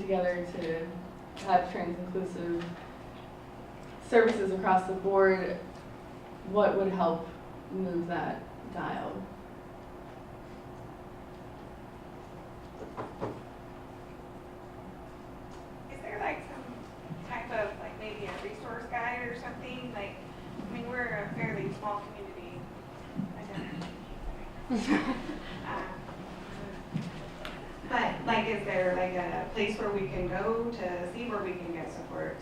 together to have trans-inclusive services across the board, what would help move that dial? Is there like some type of, like maybe a resource guide or something? Like, I mean, we're a fairly small community. But like, is there like a place where we can go to see where we can get support?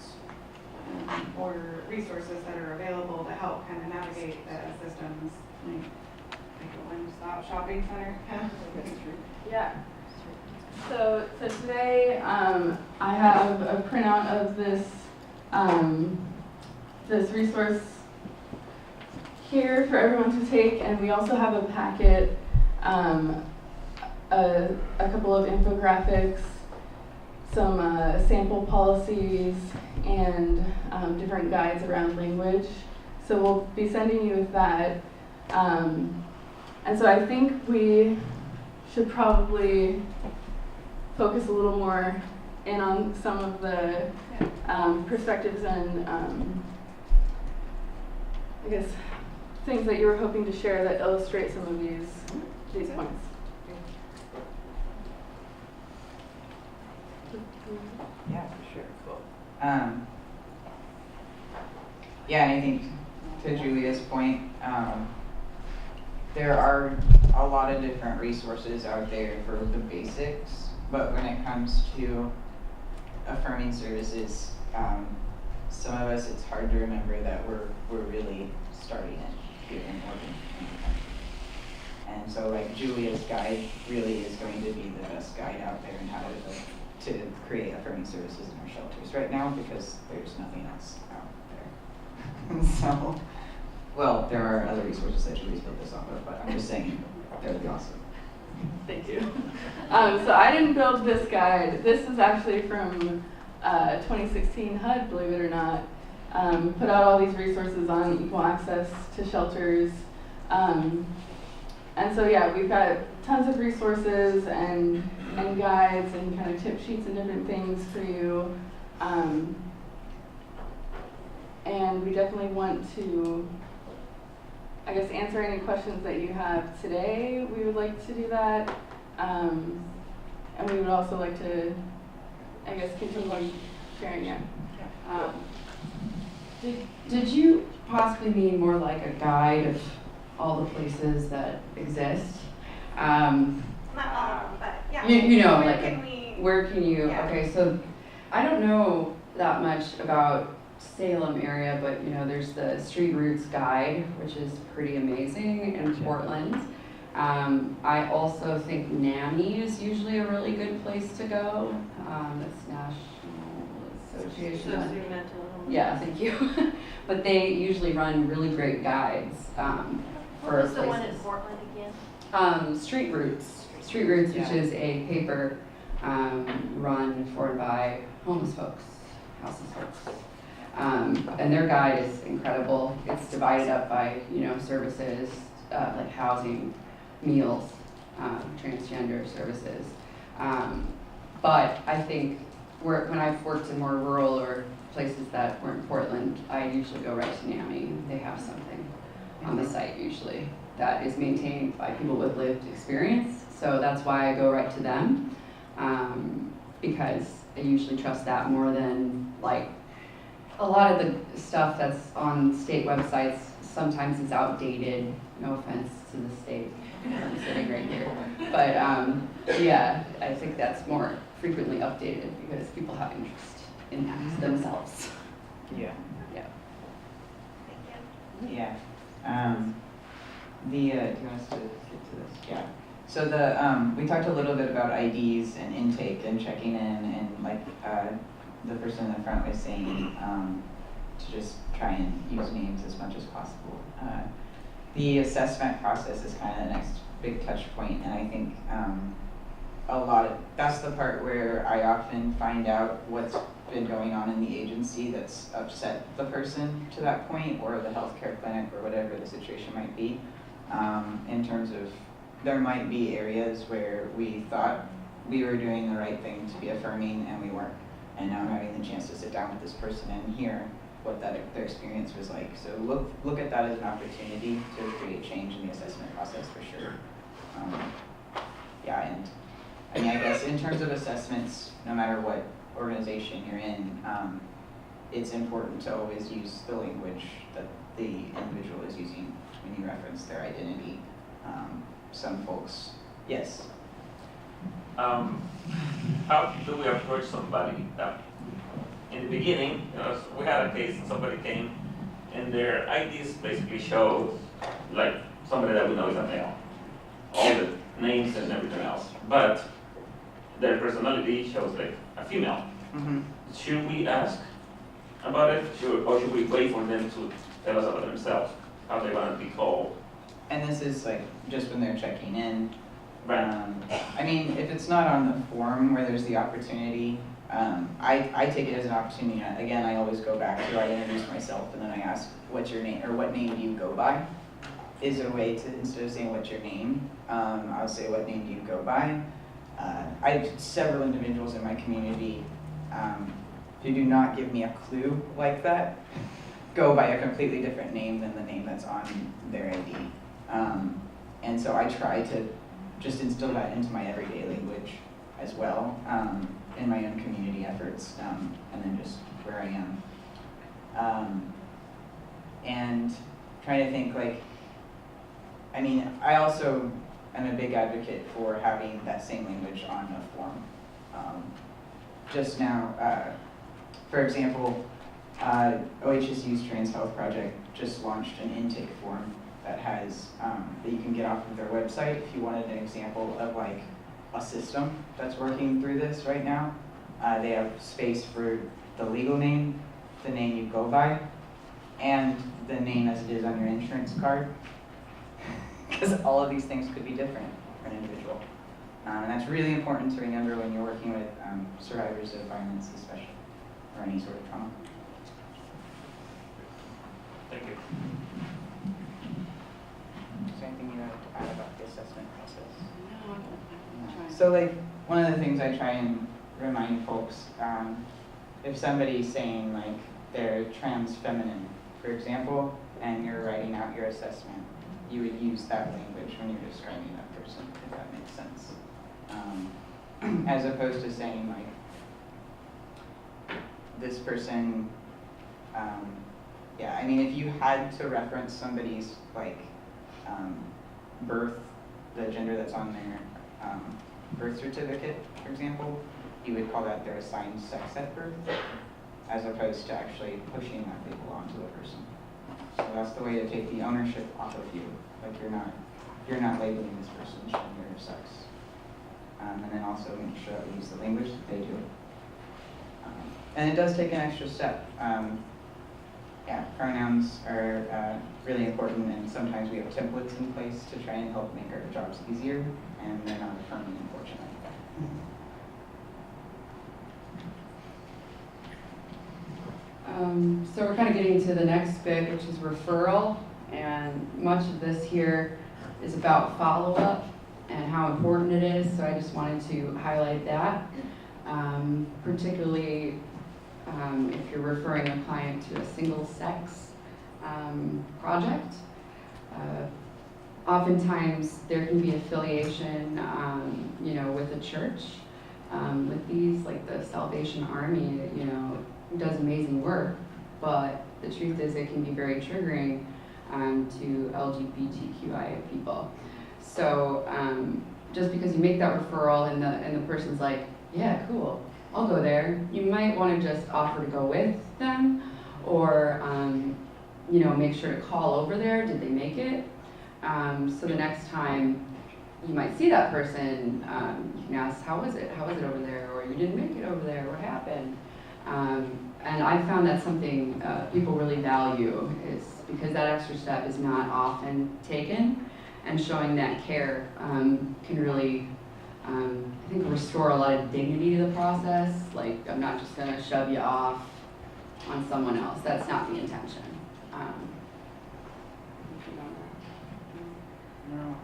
Or resources that are available to help kind of navigate the systems? Like a one-stop shopping center? Yeah. So today, I have a printout of this, this resource here for everyone to take, and we also have a packet, a couple of infographics, some sample policies, and different guides around language. So we'll be sending you with that. And so I think we should probably focus a little more in on some of the perspectives and I guess things that you were hoping to share that illustrate some of these points. Yeah, for sure. Cool. Yeah, and I think to Julia's point, there are a lot of different resources out there for the basics, but when it comes to affirming services, some of us, it's hard to remember that we're really starting it here in Oregon. And so like Julia's guide really is going to be the best guide out there in how to create affirming services in our shelters right now, because there's nothing else out there. So, well, there are other resources that Julie's built this off of, but I'm just saying that would be awesome. Thank you. So I didn't build this guide. This is actually from 2016 HUD, believe it or not. Put out all these resources on equal access to shelters. And so yeah, we've got tons of resources and guides and kind of tip sheets and different things for you. And we definitely want to, I guess, answer any questions that you have today. We would like to do that. And we would also like to, I guess, continue sharing it. Did you possibly mean more like a guide of all the places that exist? Not all of them, but yeah. You know, where like can we? where can you? Yeah. Okay, so I don't know that much about Salem area, but you know, there's the Street Roots Guide, which is pretty amazing in Portland. I also think NAMI is usually a really good place to go. That's National Association. Yeah, thank you. But they usually run really great guides for What's the one in places. Portland again? Street Roots, which Yeah. is a paper run for and by homeless folks, houseless folks. And their guide is incredible. It's divided up by, you know, services like housing, meals, transgender services. But I think when I've worked in more rural or places that weren't Portland, I usually go right to NAMI. They have something on the site usually that is maintained by people with lived experience. So that's why I go right to them, because I usually trust that more than like a lot of the stuff that's on state websites. Sometimes it's outdated. No offense to the state, I'm sitting right here. But yeah, I think that's more frequently updated because people have interest in that themselves. Yeah. Yeah. Yeah. Do you want us to get to this? Yeah. So we talked a little bit about IDs and intake and checking in, and like the person in the front was saying, to just try and use names as much as possible. the assessment process is kind of the next big touch point, and I think that's the part where I often find out what's been going on in the agency that's upset the person to that point, or the healthcare clinic, or whatever the situation might be. In terms of, there might be areas where we thought we were doing the right thing to be affirming and we weren't. And now I'm having the chance to sit down with this person and hear what their experience was like. So look at that as an opportunity to create change in the assessment process for sure. Yeah, and I mean, I guess in terms of assessments, no matter what organization you're in, it's important to always use the language that the individual is using when you reference their identity. Some folks, yes. How do we approach somebody that, in the beginning, we had a case, somebody came, and their IDs basically show like somebody that we know is a male, all the names and everything else, but their personality shows like a female. Mm-hmm. Should we ask about it, or should we wait for them to tell us about themselves, how they want to be called? And this is like just when they're checking in. Right. I mean, if it's not on the form where there's the opportunity, I take it as an opportunity. Again, I always go back to, I introduce myself and then I ask, what's your name, or what name do you go by? Is a way to, instead of saying what's your name, I'll say what name do you go by? I have several individuals in my community who do not give me a clue like that, go by a completely different name than the name that's on their ID. And so I try to just instill that into my everyday language as well, in my own community efforts, and then just where I am. And trying to think like, I mean, I also am a big advocate for having that same language on a form. Just now, for example, OHSU's Trans Health Project just launched an intake form that has, that you can get off of their website if you wanted an example of like a system that's working through this right now. They have space for the legal name, the name you go by, and the name as it is on your insurance card. Because all of these things could be different for an individual. And that's really important to remember when you're working with survivors of violence, especially, or any sort of trauma. Thank you. Is there anything you have to add about the assessment process? No. So like, one of the things I try and remind folks, if somebody's saying like they're trans feminine, for example, and you're writing out your assessment, you would use that language when you're describing that person, if that makes sense. As opposed to saying like, this person, yeah, I mean, if you had to reference somebody's like birth, the gender that's on their birth certificate, for example, you would call that their assigned sex at birth, as opposed to actually pushing that label onto the person. So that's the way to take the ownership off of you. Like you're not labeling this person, showing their sex. And then also make sure that we use the language that they do. And it does take an extra step. Yeah, pronouns are really important, and sometimes we have templates in place to try and help make our jobs easier, and they're not affirming, unfortunately. So we're kind of getting to the next bit, which is referral, and much of this here is about follow-up and how important it is, so I just wanted to highlight that. Particularly if you're referring a client to a single-sex project. Oftentimes there can be affiliation, with a church. With these, like the Salvation Army, does amazing work, but the truth is it can be very triggering to LGBTQIA people. So just because you make that referral and the person's like, yeah, cool, I'll go there, you might want to just offer to go with them, or make sure to call over there. Did they make it? So the next time you might see that person, you can ask, how was it? How was it over there? Or you didn't make it over there, what happened? And I found that something people really value is because that extra step is not often taken, and showing that care can really, I think, restore a lot of dignity to the process. Like, I'm not just going to shove you off on someone else. That's not the intention. No,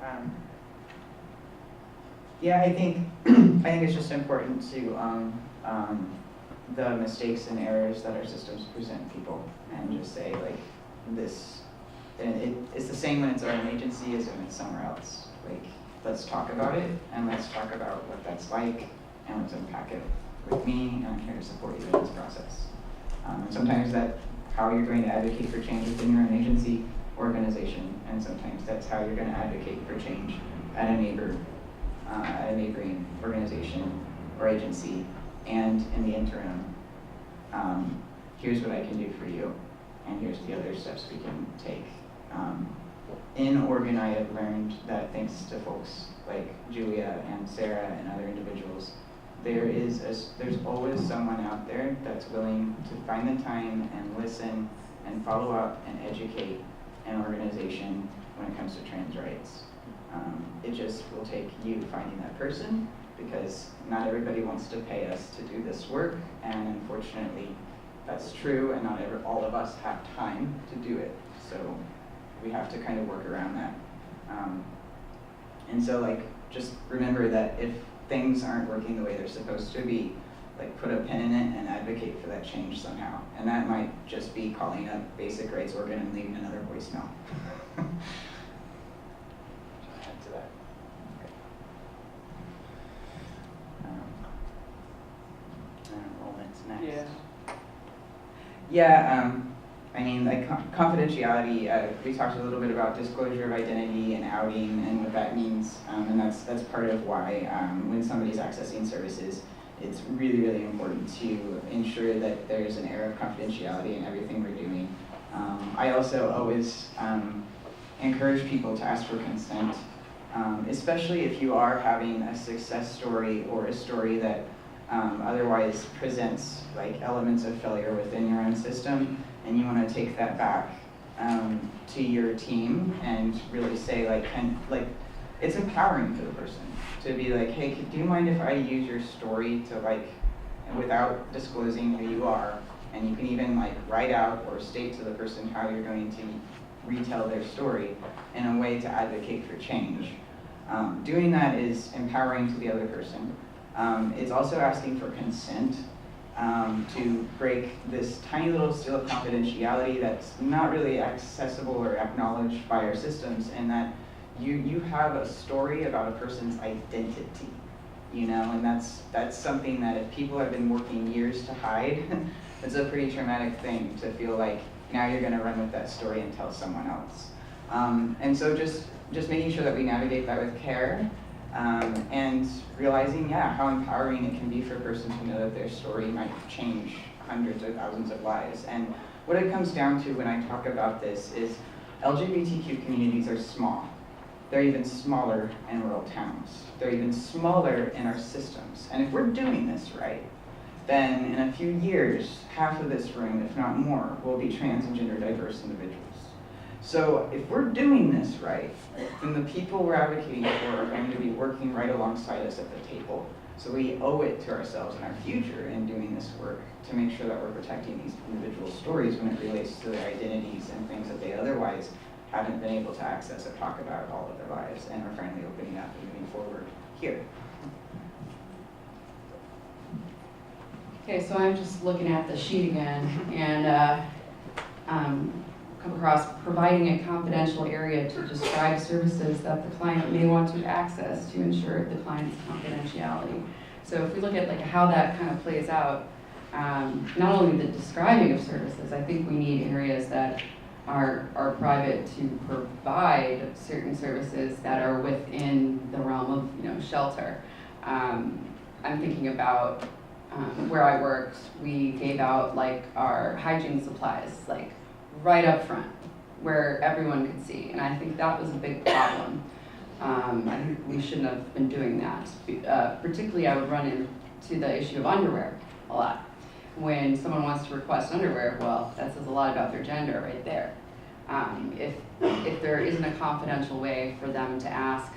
yeah, I think it's just important to the mistakes and errors that our systems present people, and just say like this. And it's the same when it's our own agency as when it's somewhere else. Like, let's talk about it, and let's talk about what that's like, and let's unpack it with me, and I'm here to support you in this process. And sometimes that's how you're going to advocate for change within your own agency organization, and sometimes that's how you're going to advocate for change at a neighboring organization or agency. And in the interim, here's what I can do for you, and here's the other steps we can take. In Oregon, I have learned that thanks to folks like Julia and Sarah and other individuals, there's always someone out there that's willing to find the time and listen and follow up and educate an organization when it comes to trans rights. It just will take you finding that person, because not everybody wants to pay us to do this work, and unfortunately that's true, and not all of us have time to do it. So we have to kind of work around that. And so like, just remember that if things aren't working the way they're supposed to be, like, put a pin in it and advocate for that change somehow. And that might just be calling up Basic Rights Oregon and leaving another voicemail. Add to that. Okay. Enrollment's next. Yeah, I mean, like, confidentiality, we talked a little bit about disclosure of identity and outing and what that means, and that's part of why when somebody's accessing services, it's really, really important to ensure that there's an air of confidentiality in everything we're doing. I also always encourage people to ask for consent, especially if you are having a success story or a story that otherwise presents like elements of failure within your own system, and you want to take that back to your team and really say like, it's empowering for the person to be like, hey, do you mind if I use your story to like, without disclosing who you are, and you can even like write out or state to the person how you're going to retell their story in a way to advocate for change. Doing that is empowering to the other person. It's also asking for consent to break this tiny little seal of confidentiality that's not really accessible or acknowledged by our systems, and that you have a story about a person's identity, you know, and that's something that if people have been working years to hide, it's a pretty traumatic thing to feel like now you're going to run with that story and tell someone else. And so just making sure that we navigate that with care. And realizing, yeah, how empowering it can be for a person to know that their story might change hundreds or thousands of lives. And what it comes down to when I talk about this is LGBTQ communities are small. They're even smaller in rural towns. They're even smaller in our systems. And if we're doing this right, then in a few years, half of this room, if not more, will be trans and gender diverse individuals. So if we're doing this right, then the people we're advocating for are going to be working right alongside us at the table. So we owe it to ourselves and our future in doing this work to make sure that we're protecting these individual stories when it relates to their identities and things that they otherwise haven't been able to access or talk about all of their lives, and are finally opening up and moving forward here. Okay, so I'm just looking at the sheet again, and come across providing a confidential area to describe services that the client may want to access to ensure the client's confidentiality. So if we look at like how that kind of plays out, not only the describing of services, I think we need areas that are private to provide certain services that are within the realm of, you know, shelter. I'm thinking about where I worked, we gave out like our hygiene supplies, like right up front, where everyone could see, and I think that was a big problem. I think we shouldn't have been doing that. Particularly, I would run into the issue of underwear a lot. When someone wants to request underwear, well, that says a lot about their gender right there. If there isn't a confidential way for them to ask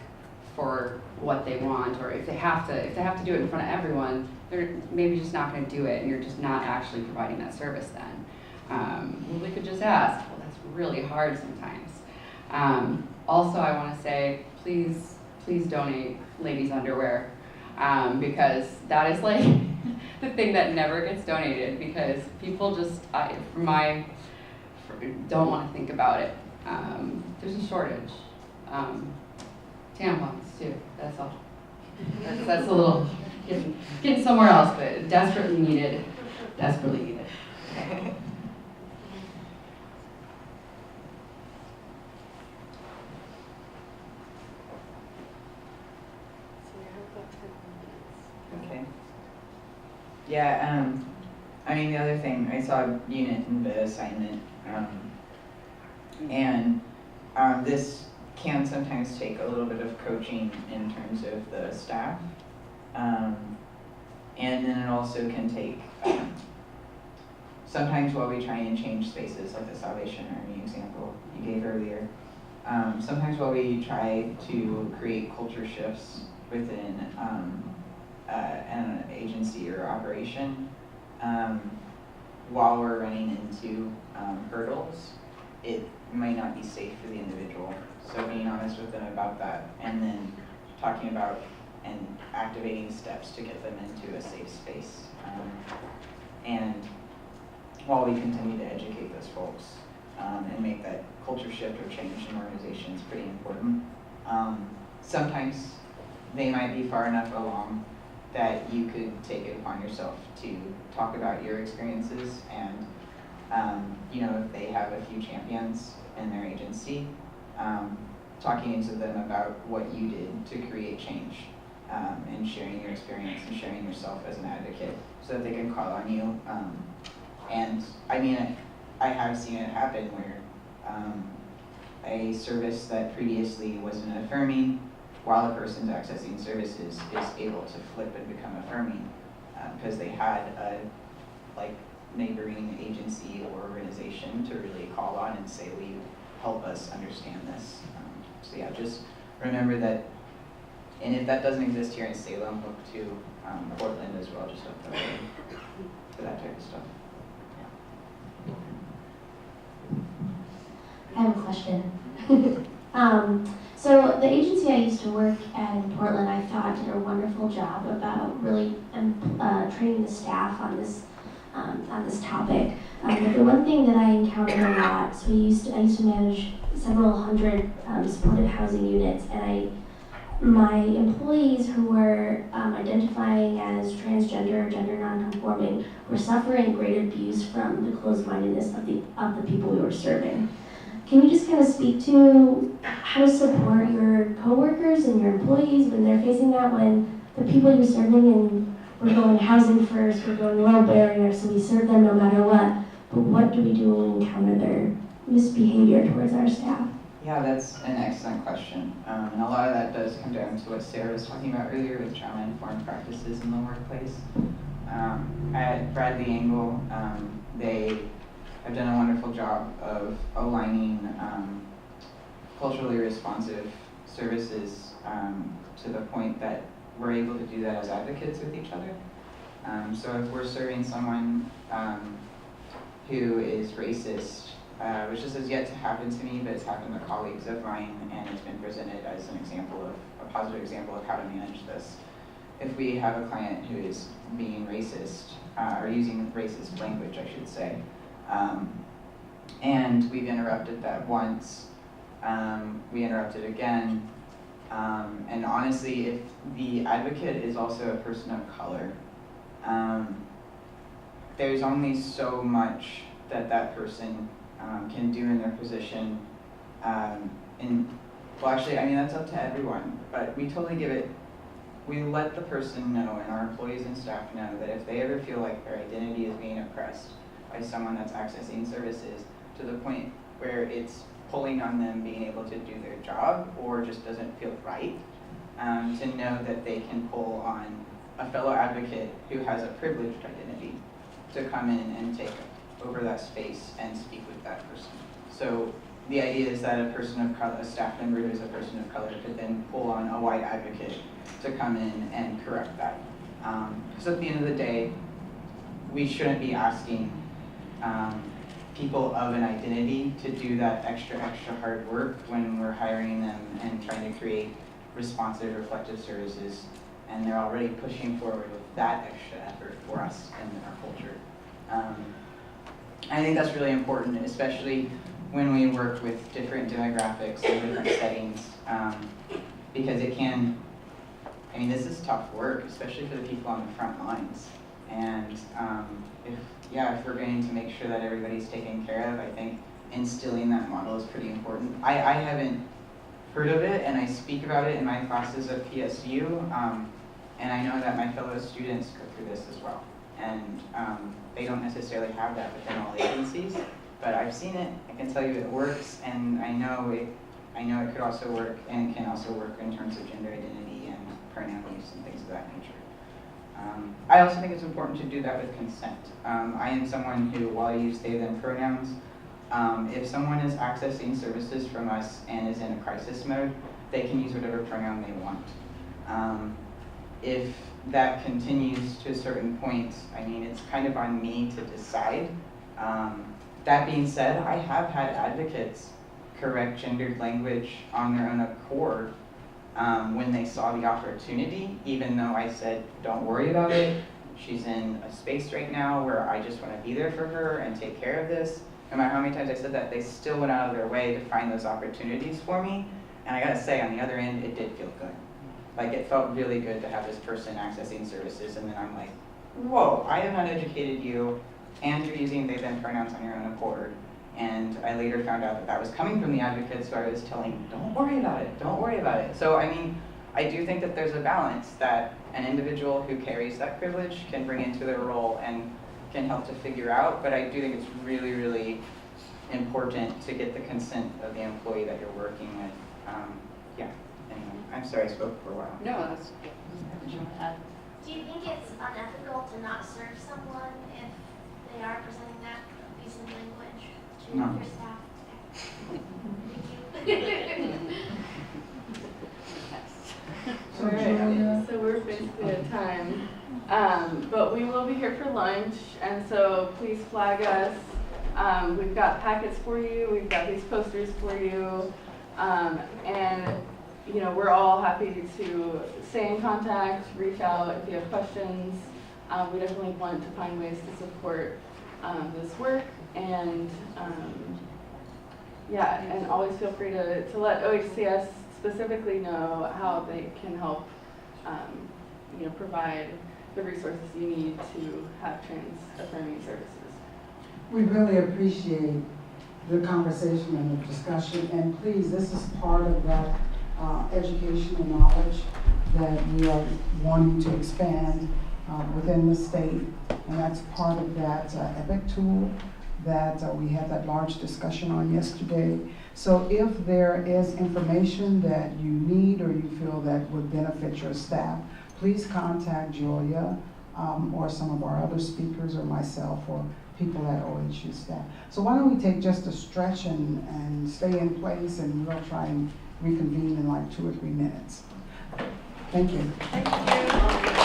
for what they want, or if they have to do it in front of everyone, they're maybe just not going to do it, and you're just not actually providing that service then. Well, we could just ask. Well, that's really hard sometimes. Also, I want to say, please donate ladies' underwear, because that is like the thing that never gets donated, because people just don't want to think about it. There's a shortage. Tampons too. That's all. That's a little getting somewhere else, but desperately needed. Desperately needed. Okay. Yeah, I mean, the other thing, I saw unit in the assignment, and this can sometimes take a little bit of coaching in terms of the staff, and then it also can take, sometimes while we try and change spaces, like the Salvation Army example you gave earlier, sometimes while we try to create culture shifts within an agency or operation, while we're running into hurdles, it might not be safe for the individual. So being honest with them about that, and then talking about and activating steps to get them into a safe space. And while we continue to educate those folks and make that culture shift or change in organizations pretty important. Sometimes they might be far enough along that you could take it upon yourself to talk about your experiences, and if they have a few champions in their agency, talking to them about what you did to create change, and sharing your experience and sharing yourself as an advocate so that they can call on you. And I mean, I have seen it happen where a service that previously wasn't affirming, while a person's accessing services, is able to flip and become affirming because they had a neighboring agency or organization to really call on and say, will you help us understand this? So yeah, just remember that, and if that doesn't exist here in Salem, look to Portland as well, just up the road for that type of stuff. I have a question. So the agency I used to work at in Portland, I thought did a wonderful job about really training the staff on this topic. But the one thing that I encountered a lot, so I used to manage several hundred supportive housing units, and my employees who were identifying as transgender or gender nonconforming were suffering great abuse from the closed-mindedness of the people we were serving. Can you just kind of speak to how to support your coworkers and your employees when they're facing that, when the people you're serving, and we're going housing first, we're going low barrier, so we serve them no matter what, but what do we do when we encounter their misbehavior towards our staff? Yeah, that's an excellent question. And a lot of that does come down to what Sarah was talking about earlier with trauma-informed practices in the workplace. At Bradley Engel, they have done a wonderful job of aligning culturally responsive services to the point that we're able to do that as advocates with each other. So if we're serving someone who is racist, which just has yet to happen to me, but it's happened to colleagues of mine, and it's been presented as an example of a positive example of how to manage this. If we have a client who is being racist, or using racist language, I should say, and we've interrupted that once, we interrupted again, and honestly, if the advocate is also a person of color, there's only so much that person can do in their position, and well, actually, I mean, that's up to everyone, but we totally we let the person know, and our employees and staff know, that if they ever feel like their identity is being oppressed by someone that's accessing services to the point where it's pulling on them being able to do their job or just doesn't feel right, to know that they can pull on a fellow advocate who has a privileged identity to come in and take over that space and speak with that person. So the idea is that a person of color, a staff member who's a person of color could then pull on a white advocate to come in and correct that. Because at the end of the day, we shouldn't be asking people of an identity to do that extra hard work when we're hiring them and trying to create responsive, reflective services, and they're already pushing forward with that extra effort for us in our culture. I think that's really important, especially when we work with different demographics and different settings, because it can, I mean, this is tough work, especially for the people on the front lines. And if we're going to make sure that everybody's taken care of, I think instilling that model is pretty important. I haven't heard of it, and I speak about it in my classes at PSU, and I know that my fellow students go through this as well. And they don't necessarily have that within all agencies, but I've seen it. I can tell you it works, and I know it could also work, and it can also work in terms of gender identity and pronoun use and things of that nature. I also think it's important to do that with consent. I am someone who, while I use they, them pronouns, if someone is accessing services from us and is in a crisis mode, they can use whatever pronoun they want. If that continues to a certain point, I mean, it's kind of on me to decide. That being said, I have had advocates correct gendered language on their own accord when they saw the opportunity, even though I said, don't worry about it. She's in a space right now where I just want to be there for her and take care of this. No matter how many times I said that, they still went out of their way to find those opportunities for me. And I gotta say, on the other end, it did feel good. Like, it felt really good to have this person accessing services, and then I'm like, whoa, I have not educated you, and you're using they, them pronouns on your own accord. And I later found out that that was coming from the advocates who I was telling, don't worry about it, don't worry about it. So, I mean, I do think that there's a balance that an individual who carries that privilege can bring into their role and can help to figure out, but I do think it's really, really important to get the consent of the employee that you're working with. Yeah, anyway, I'm sorry I spoke for a while. No, that's good. Do you think it's unethical to not serve someone if they are presenting that piece of language to No. your staff? Thank you. So Julia, So we're basically at time, but we will be here for lunch, and so please flag us. We've got packets for you, we've got these posters for you, and you know, we're all happy to stay in contact, reach out if you have questions. We definitely want to find ways to support this work, and yeah, and always feel free to let OHCS specifically know how they can help you know, provide the resources you need to have trans-affirming services. we really appreciate the conversation and the discussion, and please, this is part of that education and knowledge that we are wanting to expand within the state, and that's part of that EPIC tool that we had that large discussion on yesterday. So if there is information that you need or you feel that would benefit your staff, please contact Julia or some of our other speakers or myself or people at OHU staff. So why don't we take just a stretch and stay in place, and we'll try and reconvene in like 2 or 3 minutes. Thank you. Thank you.